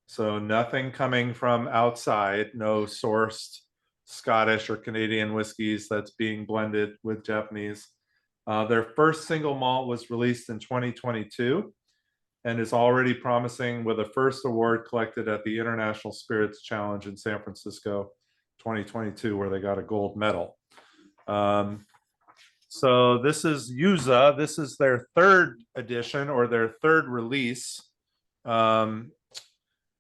So nothing coming from outside, no sourced Scottish or Canadian whiskeys that's being blended with Japanese. Their first single malt was released in 2022 and is already promising with a first award collected at the International Spirits Challenge in San Francisco 2022, where they got a gold medal. So this is Yuza. This is their 3rd edition or their 3rd release.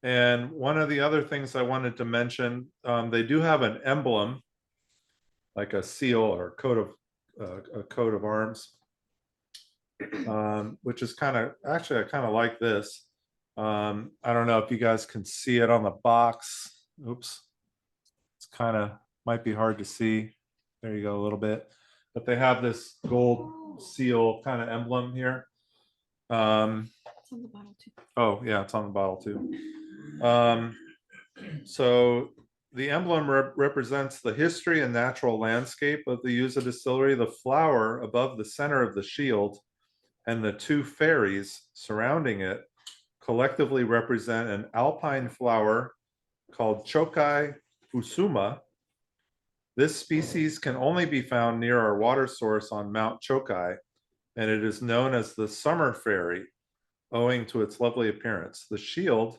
And one of the other things I wanted to mention, they do have an emblem, like a seal or a coat of arms, which is kind of, actually, I kind of like this. I don't know if you guys can see it on the box. Oops. It's kind of, might be hard to see. There you go, a little bit. But they have this gold seal kind of emblem here. It's on the bottle too. Oh, yeah, it's on the bottle too. So the emblem represents the history and natural landscape of the Yuza distillery. The flower above the center of the shield and the 2 fairies surrounding it collectively represent an alpine flower called Chokai Fusuma. This species can only be found near our water source on Mount Chokai, and it is known as the summer fairy, owing to its lovely appearance. The shield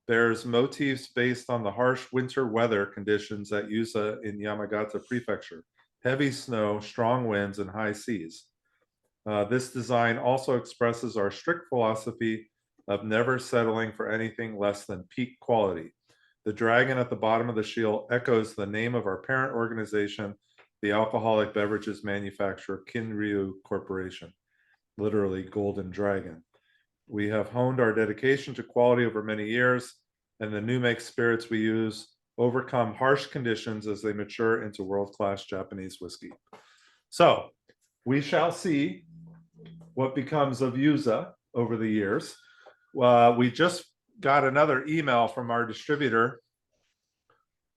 bears motifs based on the harsh winter weather conditions at Yuza in Yamagata Prefecture: heavy snow, strong winds, and high seas. This design also expresses our strict philosophy of never settling for anything less than peak quality. The dragon at the bottom of the shield echoes the name of our parent organization, the alcoholic beverages manufacturer Kinryu Corporation, literally Golden Dragon. We have honed our dedication to quality over many years, and the new make spirits we use overcome harsh conditions as they mature into world-class Japanese whiskey. So we shall see what becomes of Yuza over the years. We just got another email from our distributor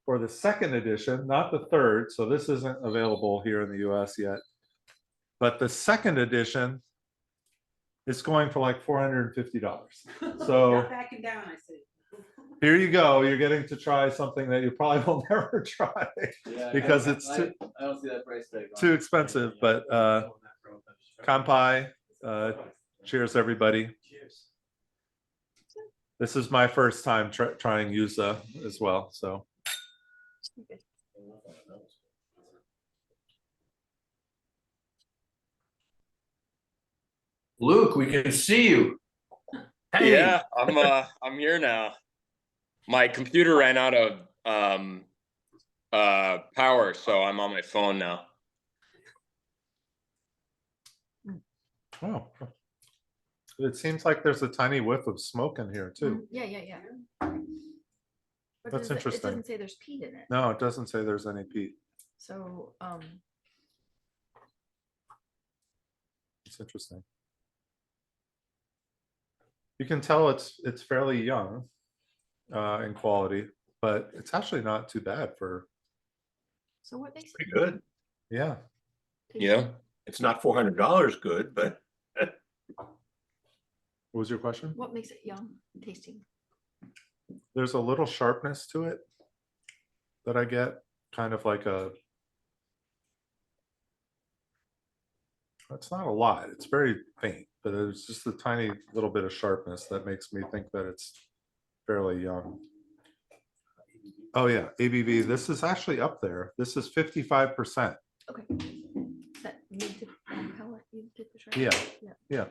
for the 2nd edition, not the 3rd. So this isn't available here in the US yet. But the 2nd edition is going for like $450. So Not backing down, I see. here you go. You're getting to try something that you probably will never try because it's I don't see that price tag. too expensive. But kanpai, cheers everybody. Cheers. This is my first time trying Yuza as well. So Luke, we can see you. hey, Yeah, I'm here now. My computer ran out of power, so I'm on my phone now. oh, it seems like there's a tiny whiff of smoke in here too. Yeah. But That's it interesting. doesn't say there's peat in it. No, it doesn't say there's any peat. So It's interesting. You can tell it's fairly young. in quality, but it's actually not too bad for, So what makes Pretty good. yeah. Yeah. It's not $400 good, but What was your question? what makes it young tasting? There's a little sharpness to it that I get, kind of like a, it's not a lot, it's very faint, but there's just a tiny little bit of sharpness that makes me think that it's fairly young. Oh yeah, ABV, this is actually up there. This is 55%. Okay. That mid to palate, you get the sharp. Yeah. Yeah.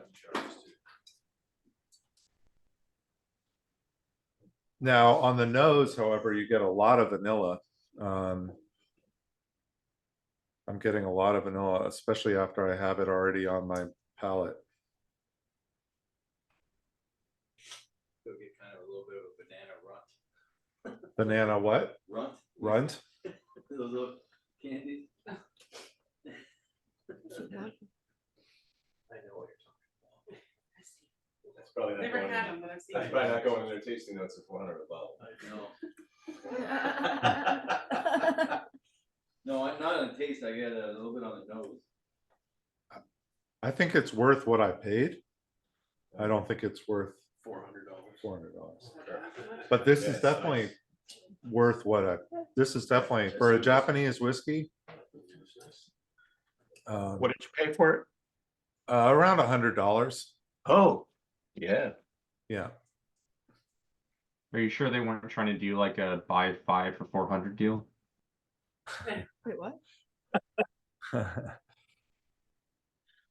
Now, on the nose, however, you get a lot of vanilla. I'm getting a lot of vanilla, especially after I have it already on my palate. You'll get kind of a little bit of a banana runt. Banana what? Runt. Runt? Those little candies. I know what you're talking about. That's probably not Never going had in- them, but I've seen That's them. probably not going in their tasting notes at 400 a bottle. I know. No, I'm not on taste. I get a little bit on the nose. I think it's worth what I paid. I don't think it's worth $400. $400. But this is definitely worth what I, this is definitely, for a Japanese whiskey. what did you pay for it? Around $100. Oh, yeah. Yeah. Are you sure they weren't trying to do like a buy 5 for 400 deal? Wait, what?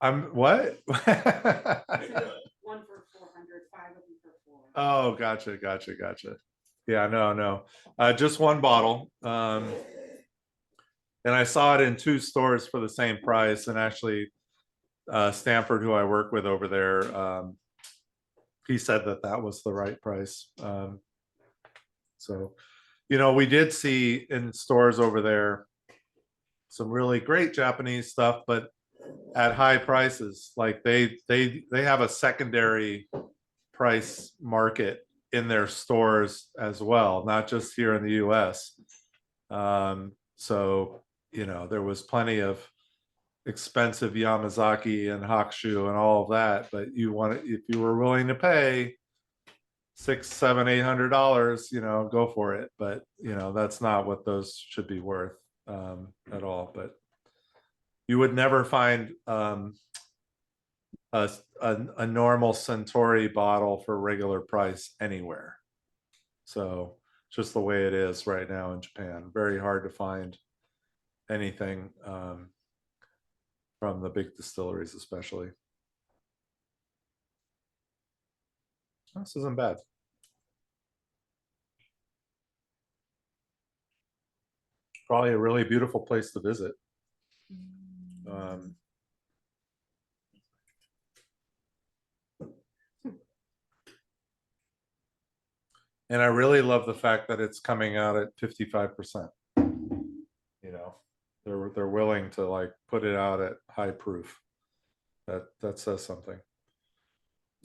I'm what? One for 400, 5 of them for 4. Oh, gotcha. Yeah, no. Just one bottle. And I saw it in 2 stores for the same price. And actually, Stanford, who I work with over there, he said that that was the right price. So, we did see in stores over there some really great Japanese stuff, but at high prices. Like they have a secondary price market in their stores as well, not just here in the US. So, there was plenty of expensive Yamazaki and Hakushu and all of that, but if you were willing to pay $600, $700, $800, go for it. But that's not what those should be worth at all. But you would never find a normal Suntory bottle for regular price anywhere. So just the way it is right now in Japan, very hard to find anything from the big distilleries, especially. This isn't bad. Probably a really beautiful place to visit. And I really love the fact that it's coming out at 55%. They're willing to like put it out at high proof. That says something.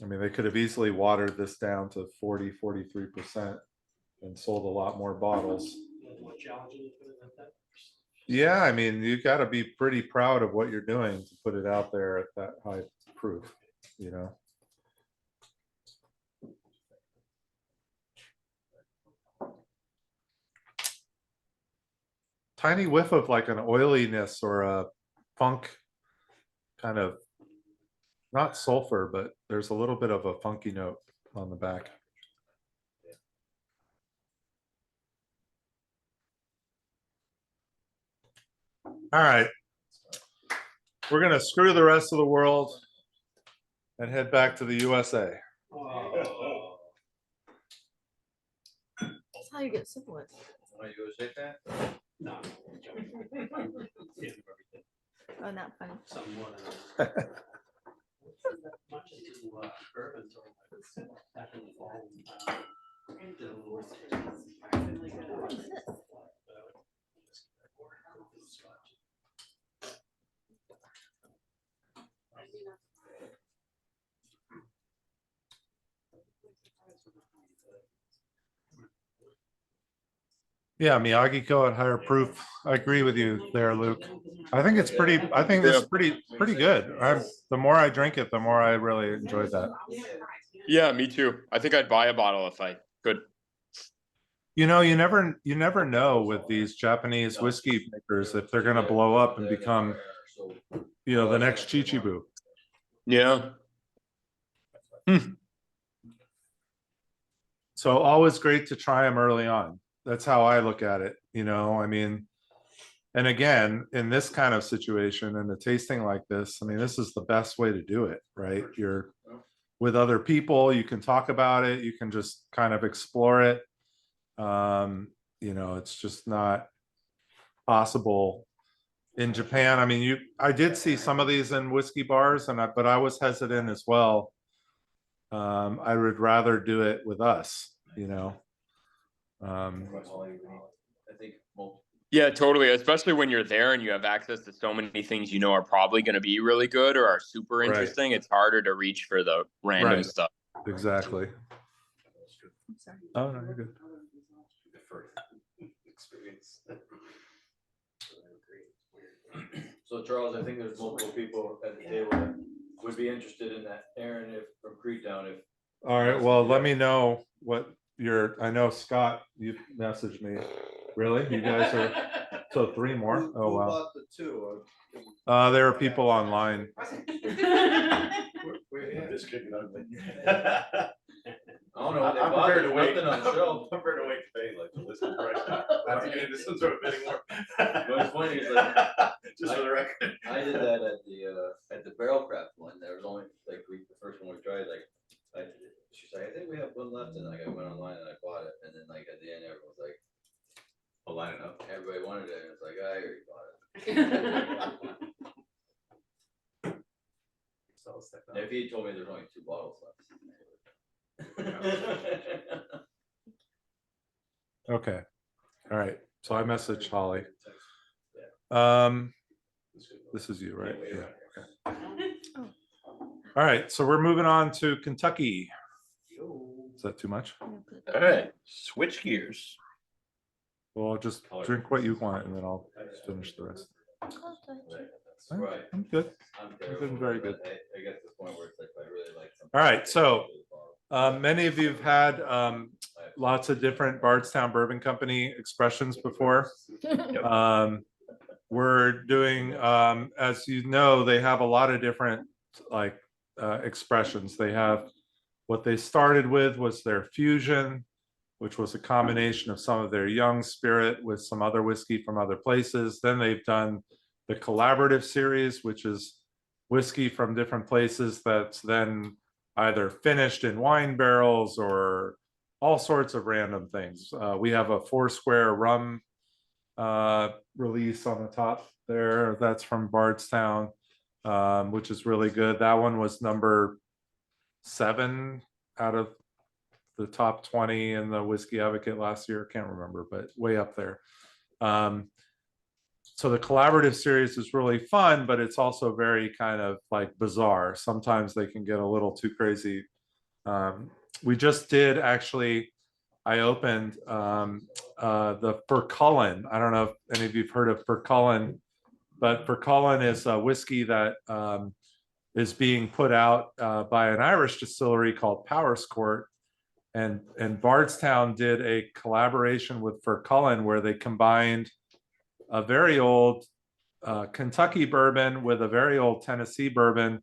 I mean, they could have easily watered this down to 40, 43% and sold a lot more bottles. Yeah, I mean, you got to be pretty proud of what you're doing to put it out there at that high proof, Tiny whiff of like an oiliness or a funk, kind of, not sulfur, but there's a little bit of a funky note on the back. All right, we're gonna screw the rest of the world and head back to the USA. That's how you get syphilis. Want you go shake that? No. Oh, not funny. Much into bourbon back in the fall. What is this? Yeah, Miyagi-ko at higher proof. I agree with you there, Luke. I think it's pretty, I think this is pretty good. The more I drink it, the more I really enjoyed that. Yeah, me too. I think I'd buy a bottle if I could. You know, you never know with these Japanese whiskey makers if they're gonna blow up and become, you know, the next Chichibu. Yeah. So always great to try them early on. That's how I look at it, you know, I mean, and again, in this kind of situation and a tasting like this, I mean, this is the best way to do it, right? You're with other people, you can talk about it, you can just kind of explore it. You know, it's just not possible in Japan. I mean, I did see some of these in whiskey bars, but I was hesitant as well. I would rather do it with us, you know. I think Yeah, totally. Especially when you're there and you have access to so many things you know are probably going to be really good or are super interesting. It's harder to reach for the random stuff. Exactly. I'm sorry. Oh no, you're good. experience. So Charles, I think there's multiple people at the table that would be interested in that. Arran, if from Creetown, if. All right, well, let me know what I know Scott, you messaged me. Really? You guys are, so 3 more? Oh, wow. The 2? There are people online. We're just kidding ugly. I don't know. I'm prepared to wait. I'm prepared to wait to pay, like, to listen to price. Not to get into some sort of bidding war. What's funny is like, just for the record. I did that at the barrel craft one. There was only like the first one we tried, like, she's like, I think we have one left, and like I went online and I bought it, and then like at the end everyone was like, I'll line it up. Everybody wanted it, and it's like, I already bought it. If he told me there's only 2 bottles left. Okay. All right. So I messaged Holly. This is you, right? Yeah. Okay. All right. So we're moving on to Kentucky. Is that too much? All right, switch gears. Well, just drink what you want and then I'll finish the rest. Right. I'm good. I'm doing very good. I get to the point where it's like I really like something. All right. So many of you have had lots of different Bardstown Bourbon Company expressions before. We're doing, as you know, they have a lot of different like expressions. They have what they started with was their fusion, which was a combination of some of their young spirit with some other whiskey from other places. Then they've done the collaborative series, which is whiskey from different places that's then either finished in wine barrels or all sorts of random things. We have a Foursquare rum release on the top there. That's from Bardstown, which is really good. That one was number 7 out of the top 20 in the Whiskey Advocate last year. Can't remember, but way up there. So the collaborative series is really fun, but it's also very kind of like bizarre. Sometimes they can get a little too crazy. We just did actually, I opened the Furcullen. I don't know if any of you've heard of Furcullen, but Furcullen is a whiskey that is being put out by an Irish distillery called Foursquare. And Bardstown did a collaboration with Furcullen where they combined a very old Kentucky bourbon with a very old Tennessee bourbon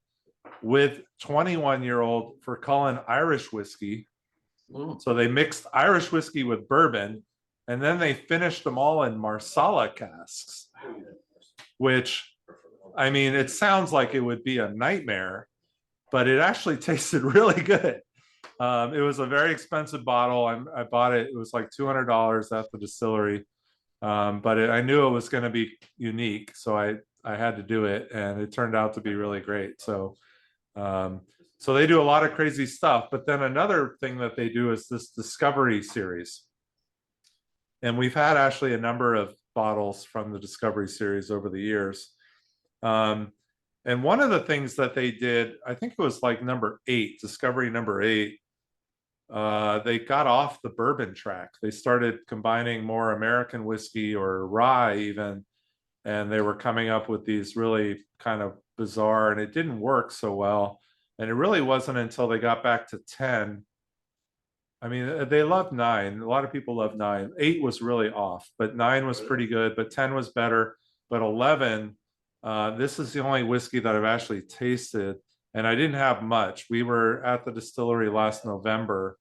with 21-year-old Furcullen Irish whiskey. So they mixed Irish whiskey with bourbon, and then they finished them all in Marsala casks, which, I mean, it sounds like it would be a nightmare, but it actually tasted really good. It was a very expensive bottle. I bought it. It was like $200 at the distillery, but I knew it was going to be unique, so I had to do it, and it turned out to be really great. So, so they do a lot of crazy stuff. But then another thing that they do is this Discovery series, and we've had actually a number of bottles from the Discovery series over the years. And one of the things that they did, I think it was like number 8, Discovery number 8. they got off the bourbon track. They started combining more American whiskey or rye even, and they were coming up with these really kind of bizarre, and it didn't work so well. And it really wasn't until they got back to 10. I mean, they loved 9. A lot of people love 9. 8 was really off, but 9 was pretty good, but 10 was better. But 11, this is the only whiskey that I've actually tasted, and I didn't have much. We were at the distillery last November,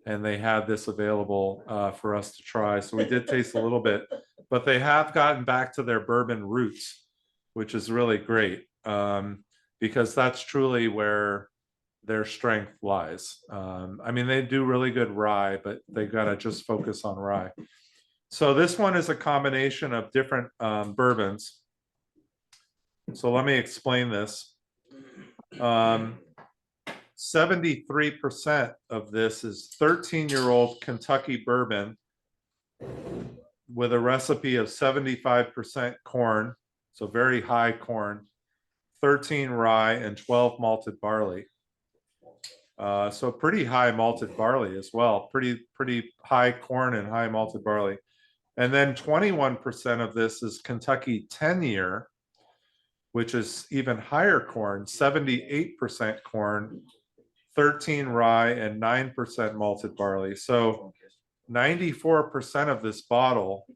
and they had this available for us to try. So we did taste a little bit, but they have gotten back to their bourbon roots, which is really great, because that's truly where their strength lies. I mean, they do really good rye, but they got to just focus on rye. So this one is a combination of different bourbons. So let me explain this. 73% of this is 13-year-old Kentucky bourbon with a recipe of 75% corn, so very high corn, 13 rye, and 12 malted barley. So pretty high malted barley as well, pretty high corn and high malted barley. And then 21% of this is Kentucky 10-year, which is even higher corn, 78% corn, 13 rye, and 9% malted barley. So 94% of this bottle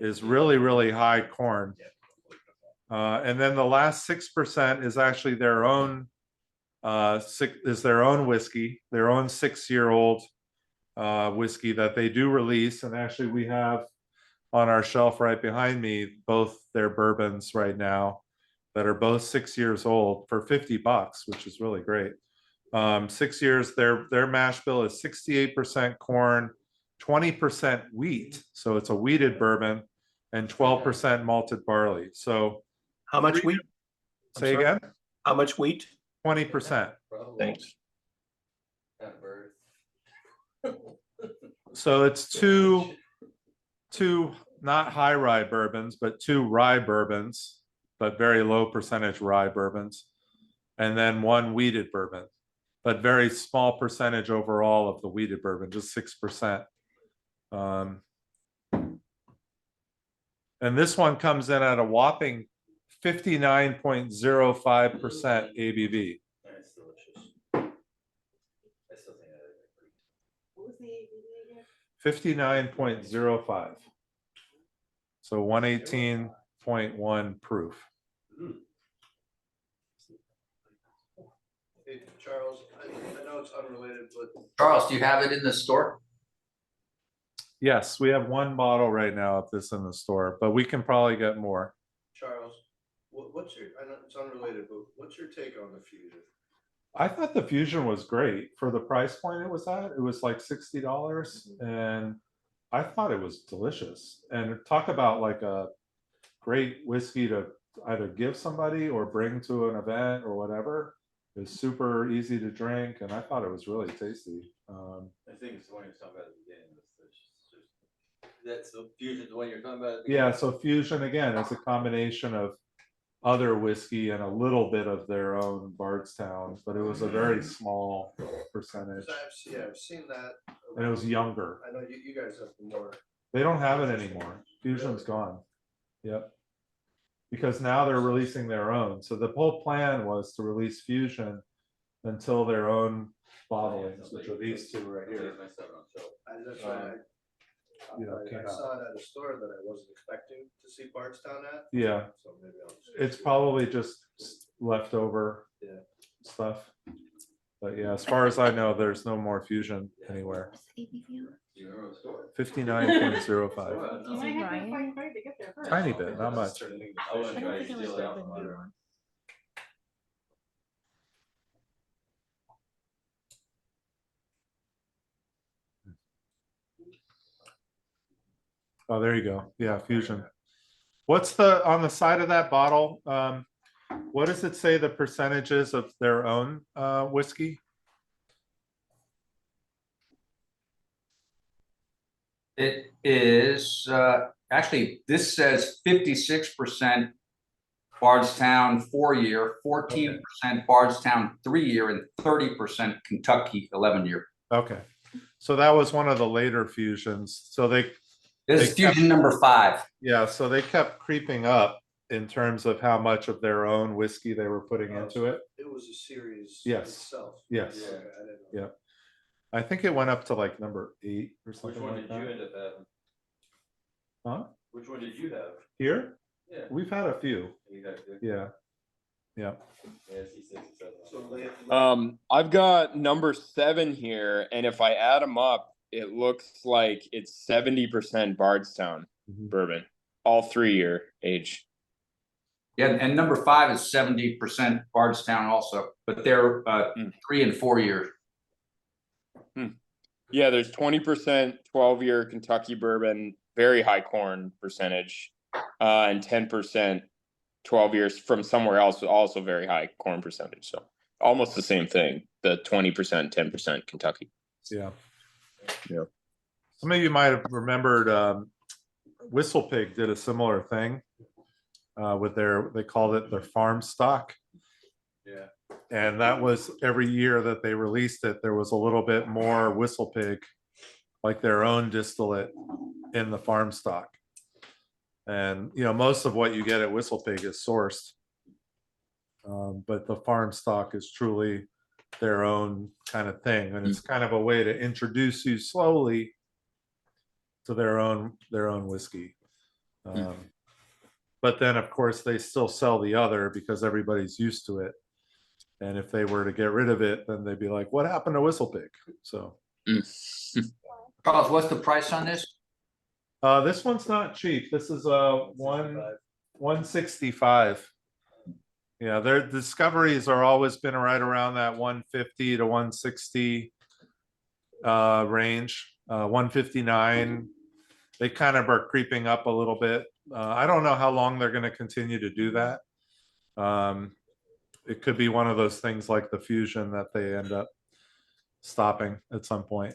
is really, really high corn. And then the last 6% is actually their own whiskey, their own 6-year-old whiskey that they do release. And actually we have on our shelf right behind me both their bourbons right now that are both 6 years old for $50, which is really great. 6 years, their mash bill is 68% corn, 20% wheat, so it's a wheated bourbon, and 12% malted barley. So How much wheat? say again? How much wheat? 20%. Thanks. So it's two not high rye bourbons, but 2 rye bourbons, but very low percentage rye bourbons, and then 1 wheated bourbon, but very small percentage overall of the wheated bourbon, just 6%. And this one comes in at a whopping 59.05% ABV. That's delicious. I still think that is great. What was the ABV again? 59.05. So 118.1 proof. Hey, Charles, I know it's unrelated, but Charles, do you have it in the store? Yes, we have 1 bottle right now of this in the store, but we can probably get more. Charles, what's your, I know it's unrelated, but what's your take on the Fusion? I thought the Fusion was great for the price point it was at. It was like $60, and I thought it was delicious. And talk about like a great whiskey to either give somebody or bring to an event or whatever. It was super easy to drink, and I thought it was really tasty. I think it's the one you're talking about at the beginning. That's the Fusion, the one you're talking about? Yeah, so Fusion again is a combination of other whiskey and a little bit of their own Bardstown, but it was a very small percentage. I've seen that. And it was younger. I know you guys have more. They don't have it anymore. Fusion's gone. Yep. Because now they're releasing their own. So the whole plan was to release Fusion until their own bottlings, which are these 2 right here. That's right. You know, I came saw out. it at a store that I wasn't expecting to see Bardstown at. Yeah, So maybe I'll just. it's probably just leftover stuff. But yeah, as far as I know, there's no more Fusion anywhere. What's the ABV on it? 59.05. Is it Ryan? Tiny bit, not much. I don't think it was the new one. Oh, there you go. Yeah, Fusion. What's the on the side of that bottle? What does it say the percentages of their own whiskey? It is, actually, this says 56% Bardstown 4-year, 14% Bardstown 3-year, and 30% Kentucky 11-year. Okay. So that was one of the later fusions. So This They is fusion number 5. yeah, so they kept creeping up in terms of how much of their own whiskey they were putting into it. It was a series Yes. itself. Yes. Yeah, I didn't know. Yeah. I think it went up to like number 8 or Which something one like did you that. end up having? Huh? Which one did you have? Here? Yeah. We've had a few. You got two? Yeah. Yeah. Yeah, C6 and 7. So I've got number 7 here, and if I add them up, it looks like it's 70% Bardstown Mhm. bourbon, all 3-year age. Yeah, and number 5 is 70% Bardstown also, but they're 3 and 4 years. Yeah, there's 20% 12-year Kentucky bourbon, very high corn percentage, and 10% 12 years from somewhere else, also very high corn percentage. So almost the same thing, the 20%, 10% Kentucky. Yeah. Yeah. Some of you might have remembered Whistle Pig did a similar thing with they called it their farm stock. Yeah. And that was every year that they released it, there was a little bit more Whistle Pig, like their own distillate in the farm stock. And, you know, most of what you get at Whistle Pig is sourced. But the farm stock is truly their own kind of thing. And it's kind of a way to introduce you slowly to their own whiskey. But then, of course, they still sell the other because everybody's used to it. And if they were to get rid of it, then they'd be like, what happened to Whistle Pig? So Carlos, what's the price on this? this one's not cheap. This is 165. Yeah, their discoveries are always been right around that 150 to 160 range. 159. They kind of are creeping up a little bit. I don't know how long they're going to continue to do that. It could be one of those things like the fusion that they end up stopping at some point.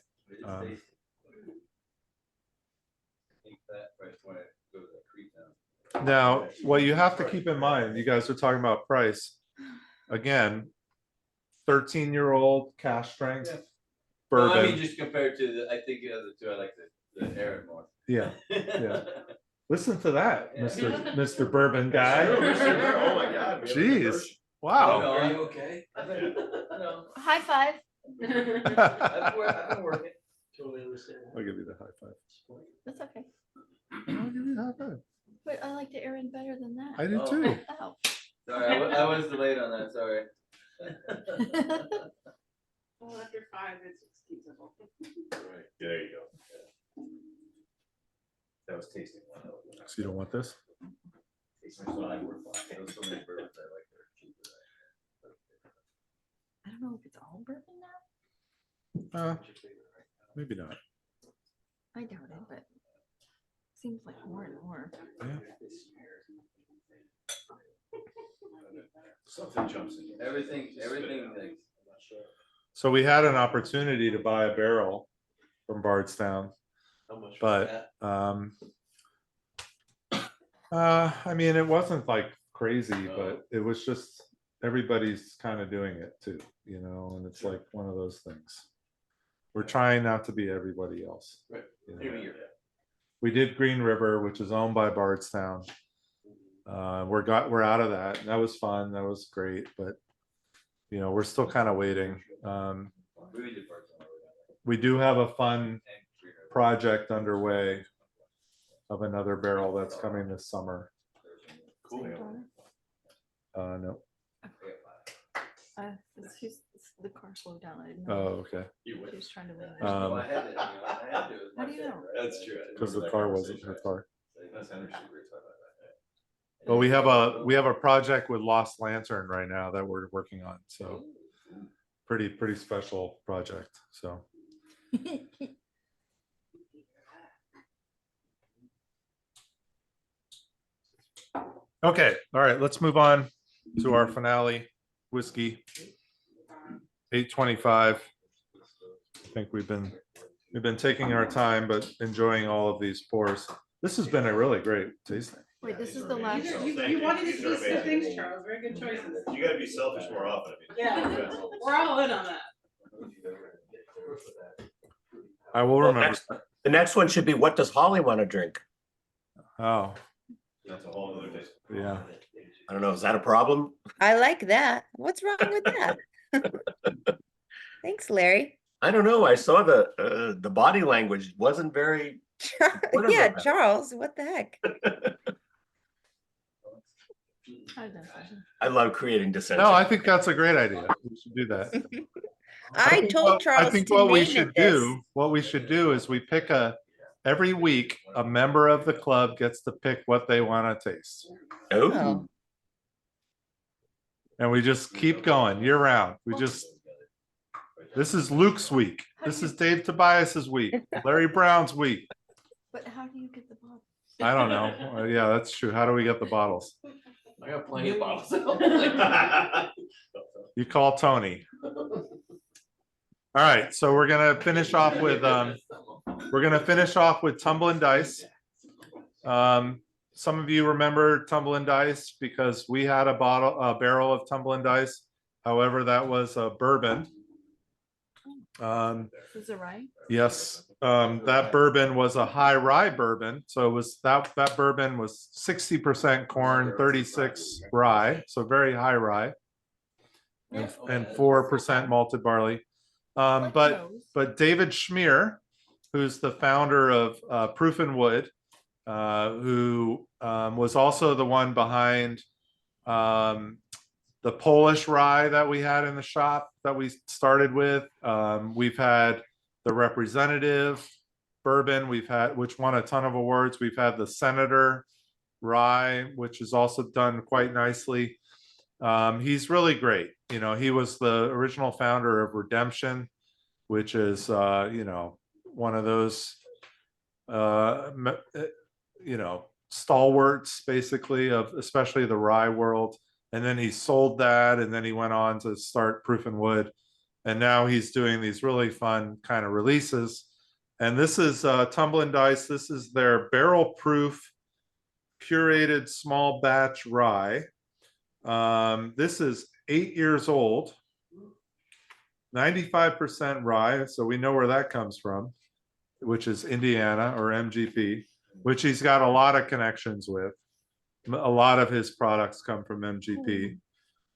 Now, what you have to keep in mind, you guys are talking about price. Again, 13-year-old cash strength bourbon. No, I mean, just compared to I think the other two, I like the Arran more. Yeah, yeah. Listen to that, Yeah. Mr. Bourbon guy. Oh my God. Jeez. Wow. Are you okay? No. High five. I've been working. Totally understand. I'll give you the high five. That's okay. I'll give you the high five. But I like the Arran better than that. I do Oh. too. Oh. Sorry, I was delayed on that. Sorry. Well, after 5, it's excusable. Right. There you go. That was tasting one. So you don't want this? Tasting one I work on. There was so many bourbons I like that are cheaper. I don't know if it's all bourbon now. Maybe not. I doubt it, but seems like more and more. Yeah. Something jumps in. Everything like. So we had an opportunity to buy a barrel from Bardstown, How much was but that? I mean, it wasn't like crazy, but it was just everybody's kind of doing it too, you know, and it's like one of those things. We're trying not to be everybody else. Right. You know? Every year. We did Green River, which is owned by Bardstown. We're out of that. That was fun. That was great, but you know, we're still kind of waiting. We do have a fun project underway of another barrel that's coming this summer. Cool. No. The car slowed down. I didn't Oh, know. okay. She was trying to win. Um, I had to. How do you know? That's true. Because the car wasn't her car. That's Henry Street. But we have a project with Lost Lantern right now that we're working on. So pretty special project. So okay, all right, let's move on to our finale whiskey. 825. I think we've been taking our time, but enjoying all of these pours. This has been a really great tasting. Wait, this is the last. You wanted to taste the things, Charles. Very good choices. You gotta be selfish more often. Yeah, we're all in on that. I will Well, remember. the next one should be, what does Holly want to drink? Oh, That's a whole other day. yeah. I don't know, is that a problem? I like that. What's wrong with that? Thanks, Larry. I don't know, I saw the body language wasn't very. What Yeah, about that? Charles, what the heck? I love creating dissension. No, I think that's a great idea. We should do that. I told Charles I think to what we name should it this. do, what we should do is we pick every week, a member of the club gets to pick what they want to taste. Oh, And we just keep going year round. This is Luke's week. This is Dave Tobias's week. Larry Brown's week. But how do you get the bottle? I don't know. Yeah, that's true. How do we get the bottles? I got plenty of bottles. You call Tony. All right, so we're gonna finish off with Tumblin Dice. Some of you remember Tumblin Dice because we had a barrel of Tumblin Dice. However, that was a bourbon. Is it right? Yes, that bourbon was a high rye bourbon. So it was that bourbon was 60% corn, 36 rye, so very high rye, and 4% malted barley. But David Schmier, who's the founder of Proof and Wood, who was also the one behind the Polish rye that we had in the shop that we started with. We've had the Representative bourbon, which won a ton of awards. We've had the Senator rye, which is also done quite nicely. He's really great. You know, he was the original founder of Redemption, which is, one of those, stalwarts basically of especially the rye world. And then he sold that, and then he went on to start Proof and Wood. And now he's doing these really fun kind of releases. And this is Tumblin Dice. This is their barrel proof curated small batch rye. This is 8 years old, 95% rye. So we know where that comes from, which is Indiana or MGP, which he's got a lot of connections with. A lot of his products come from MGP,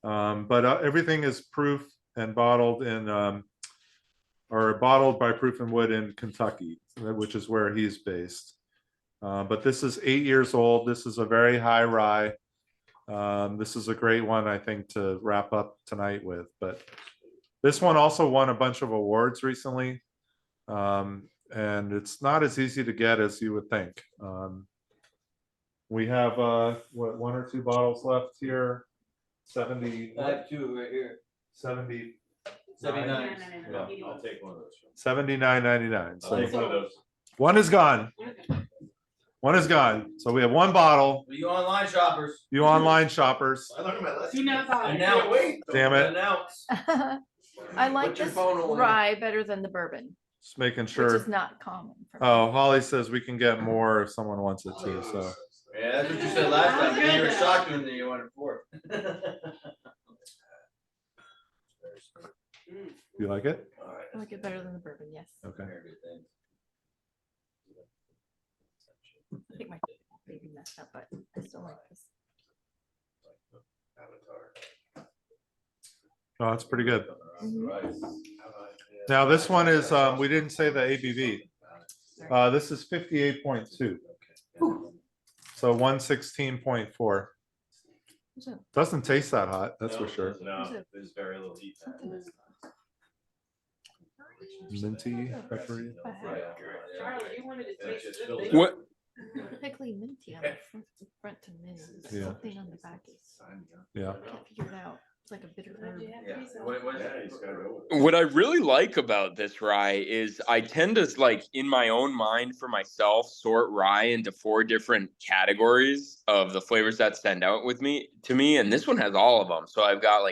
but everything is proof and bottled bottled by Proof and Wood in Kentucky, which is where he's based. But this is 8 years old. This is a very high rye. This is a great one, I think, to wrap up tonight with. But this one also won a bunch of awards recently, and it's not as easy to get as you would think. We have one or two bottles left here. 70. I have two right here. 70. 79. Yeah, I'll take one of those. 79.99. I'll take one of those. One is gone. One is gone. So we have one bottle. You online shoppers. You online shoppers. I look at my list. You know that. Announce. Wait. Damn it. Announce. I like Put your this phone away. rye better than the bourbon, Just making which sure. is not common. For me. Oh, Holly says we can get more if someone wants it too. So Yeah, that's what you said last time. But then you were shocked when you wanted four. you like it? I like it better than the bourbon. Yes. Okay. I think my baby messed up, but I still like this. Oh, that's pretty good. Mhm. Now this one is we didn't say the ABV. This is 58.2. So 116.4. Doesn't taste that hot, that's for sure. No, there's very little heat. Minty, peppery. Charlie, you wanted to taste this. What? Pickly minty on the front to mint. Yeah. Something on the back is. Yeah. I can't figure it out. It's like a bitter herb. What I really like about this rye is I tend to, like, in my own mind for myself, sort rye into 4 different categories of the flavors that stand out to me, and this one has all of them. So I've got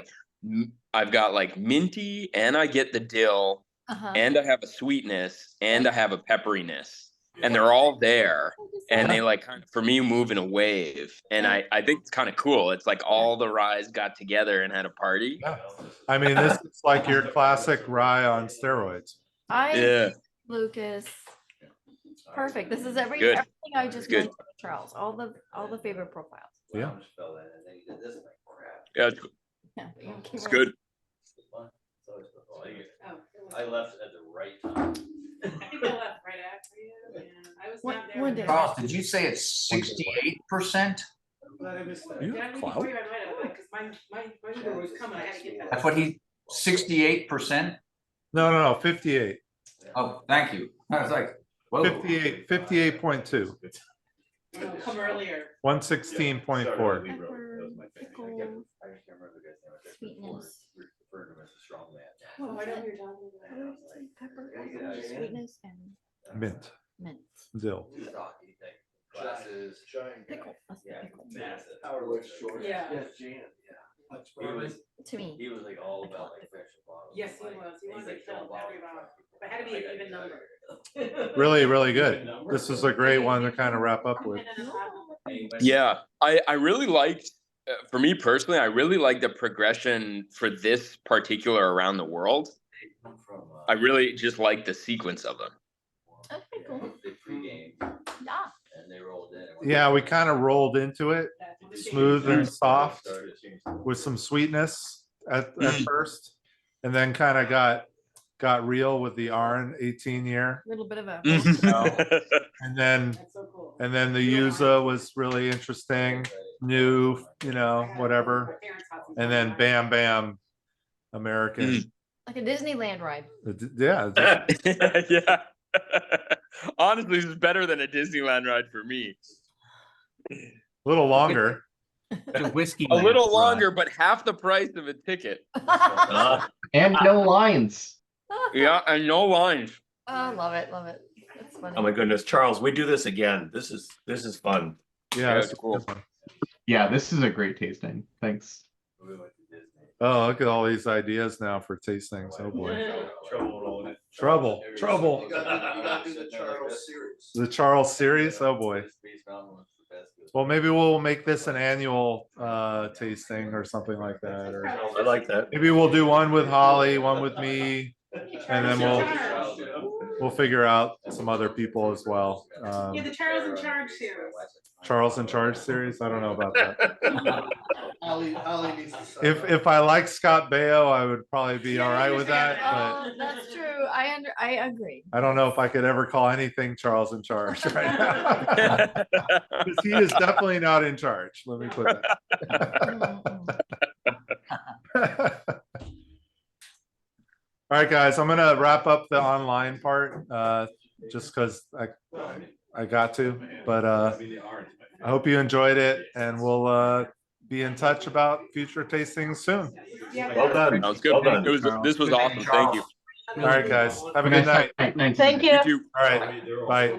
like minty, and I get the dill, and I have a sweetness, and I have a pepperiness. And they're all there, and they like kind of, for me, move in a wave, and I think it's kind of cool. It's like all the ryes got together and had a party. I mean, this is like your classic rye on steroids. I Yeah. Lucas. Perfect. This is Good. everything I just Good. mentioned, Charles. All the favorite profiles. Yeah. Yeah, Yeah, you can it's keep good. I left at the right time. I think I left right after you, and I was One- not there. one day. Charles, did you say it's 68%? Glad I missed that. You Did I have leave clout? before you? I might have, like, 'cause my Uber was coming, I had to get that. That's what 68%? No, 58. Oh, thank you. I was like, whoa. 58.2. Oh, come earlier. 116.4. Pepper, pickle, sweetness. Oh, I know who you're talking about. Pepper, sweetness, and Mint. mint. Dill. Glasses. Pickle. That's the pickle. Yeah. To me. He was like all about like fresh bottles. Yes, he was. He wanted to tell everybody. But it had to be an even number. Really, really good. This is a great one to kind of wrap up with. Yeah, I really liked, for me personally, I really like the progression for this particular around the world. I really just like the sequence of them. Okay, cool. Yeah. And they rolled in. Yeah, we kind of rolled into it smooth and soft with some sweetness at first, and then kind of got real with the Arran 18-year. A little bit of a. And then the Yuza was really interesting, new, whatever. And then bam, bam, American. Like a Disneyland ride. Yeah. Yeah. Honestly, this is better than a Disneyland ride for me. A little longer. The whiskey. A little longer, but half the price of a ticket. And no lines. Yeah, and no lines. Oh, love it, love it. That's funny. Oh my goodness, Charles, we do this again. This is fun. Yeah, it's cool. Yeah, this is a great tasting. Thanks. Oh, look at all these ideas now for tastings. Oh boy. Trouble. The Charles series. Oh boy. Well, maybe we'll make this an annual tasting or something like that. Or I like that. maybe we'll do one with Holly, one with me, and then we'll figure out some other people as well. Yeah, the Charles in Charge series. Charles in Charge series. I don't know about that. Holly needs to sign If I like Scott Baio, I would probably be all right with that. Oh, that's true. I agree. But I don't know if I could ever call anything Charles in Charge right now. Because he is definitely not in charge. Let me put that. All right, guys, I'm gonna wrap up the online part just because I got to. But I hope you enjoyed it, and we'll be in touch about future tastings soon. Well done. Sounds good. Well done. This was awesome. Thank you. All right, guys, have a good night. Thank you. You too. All right, bye.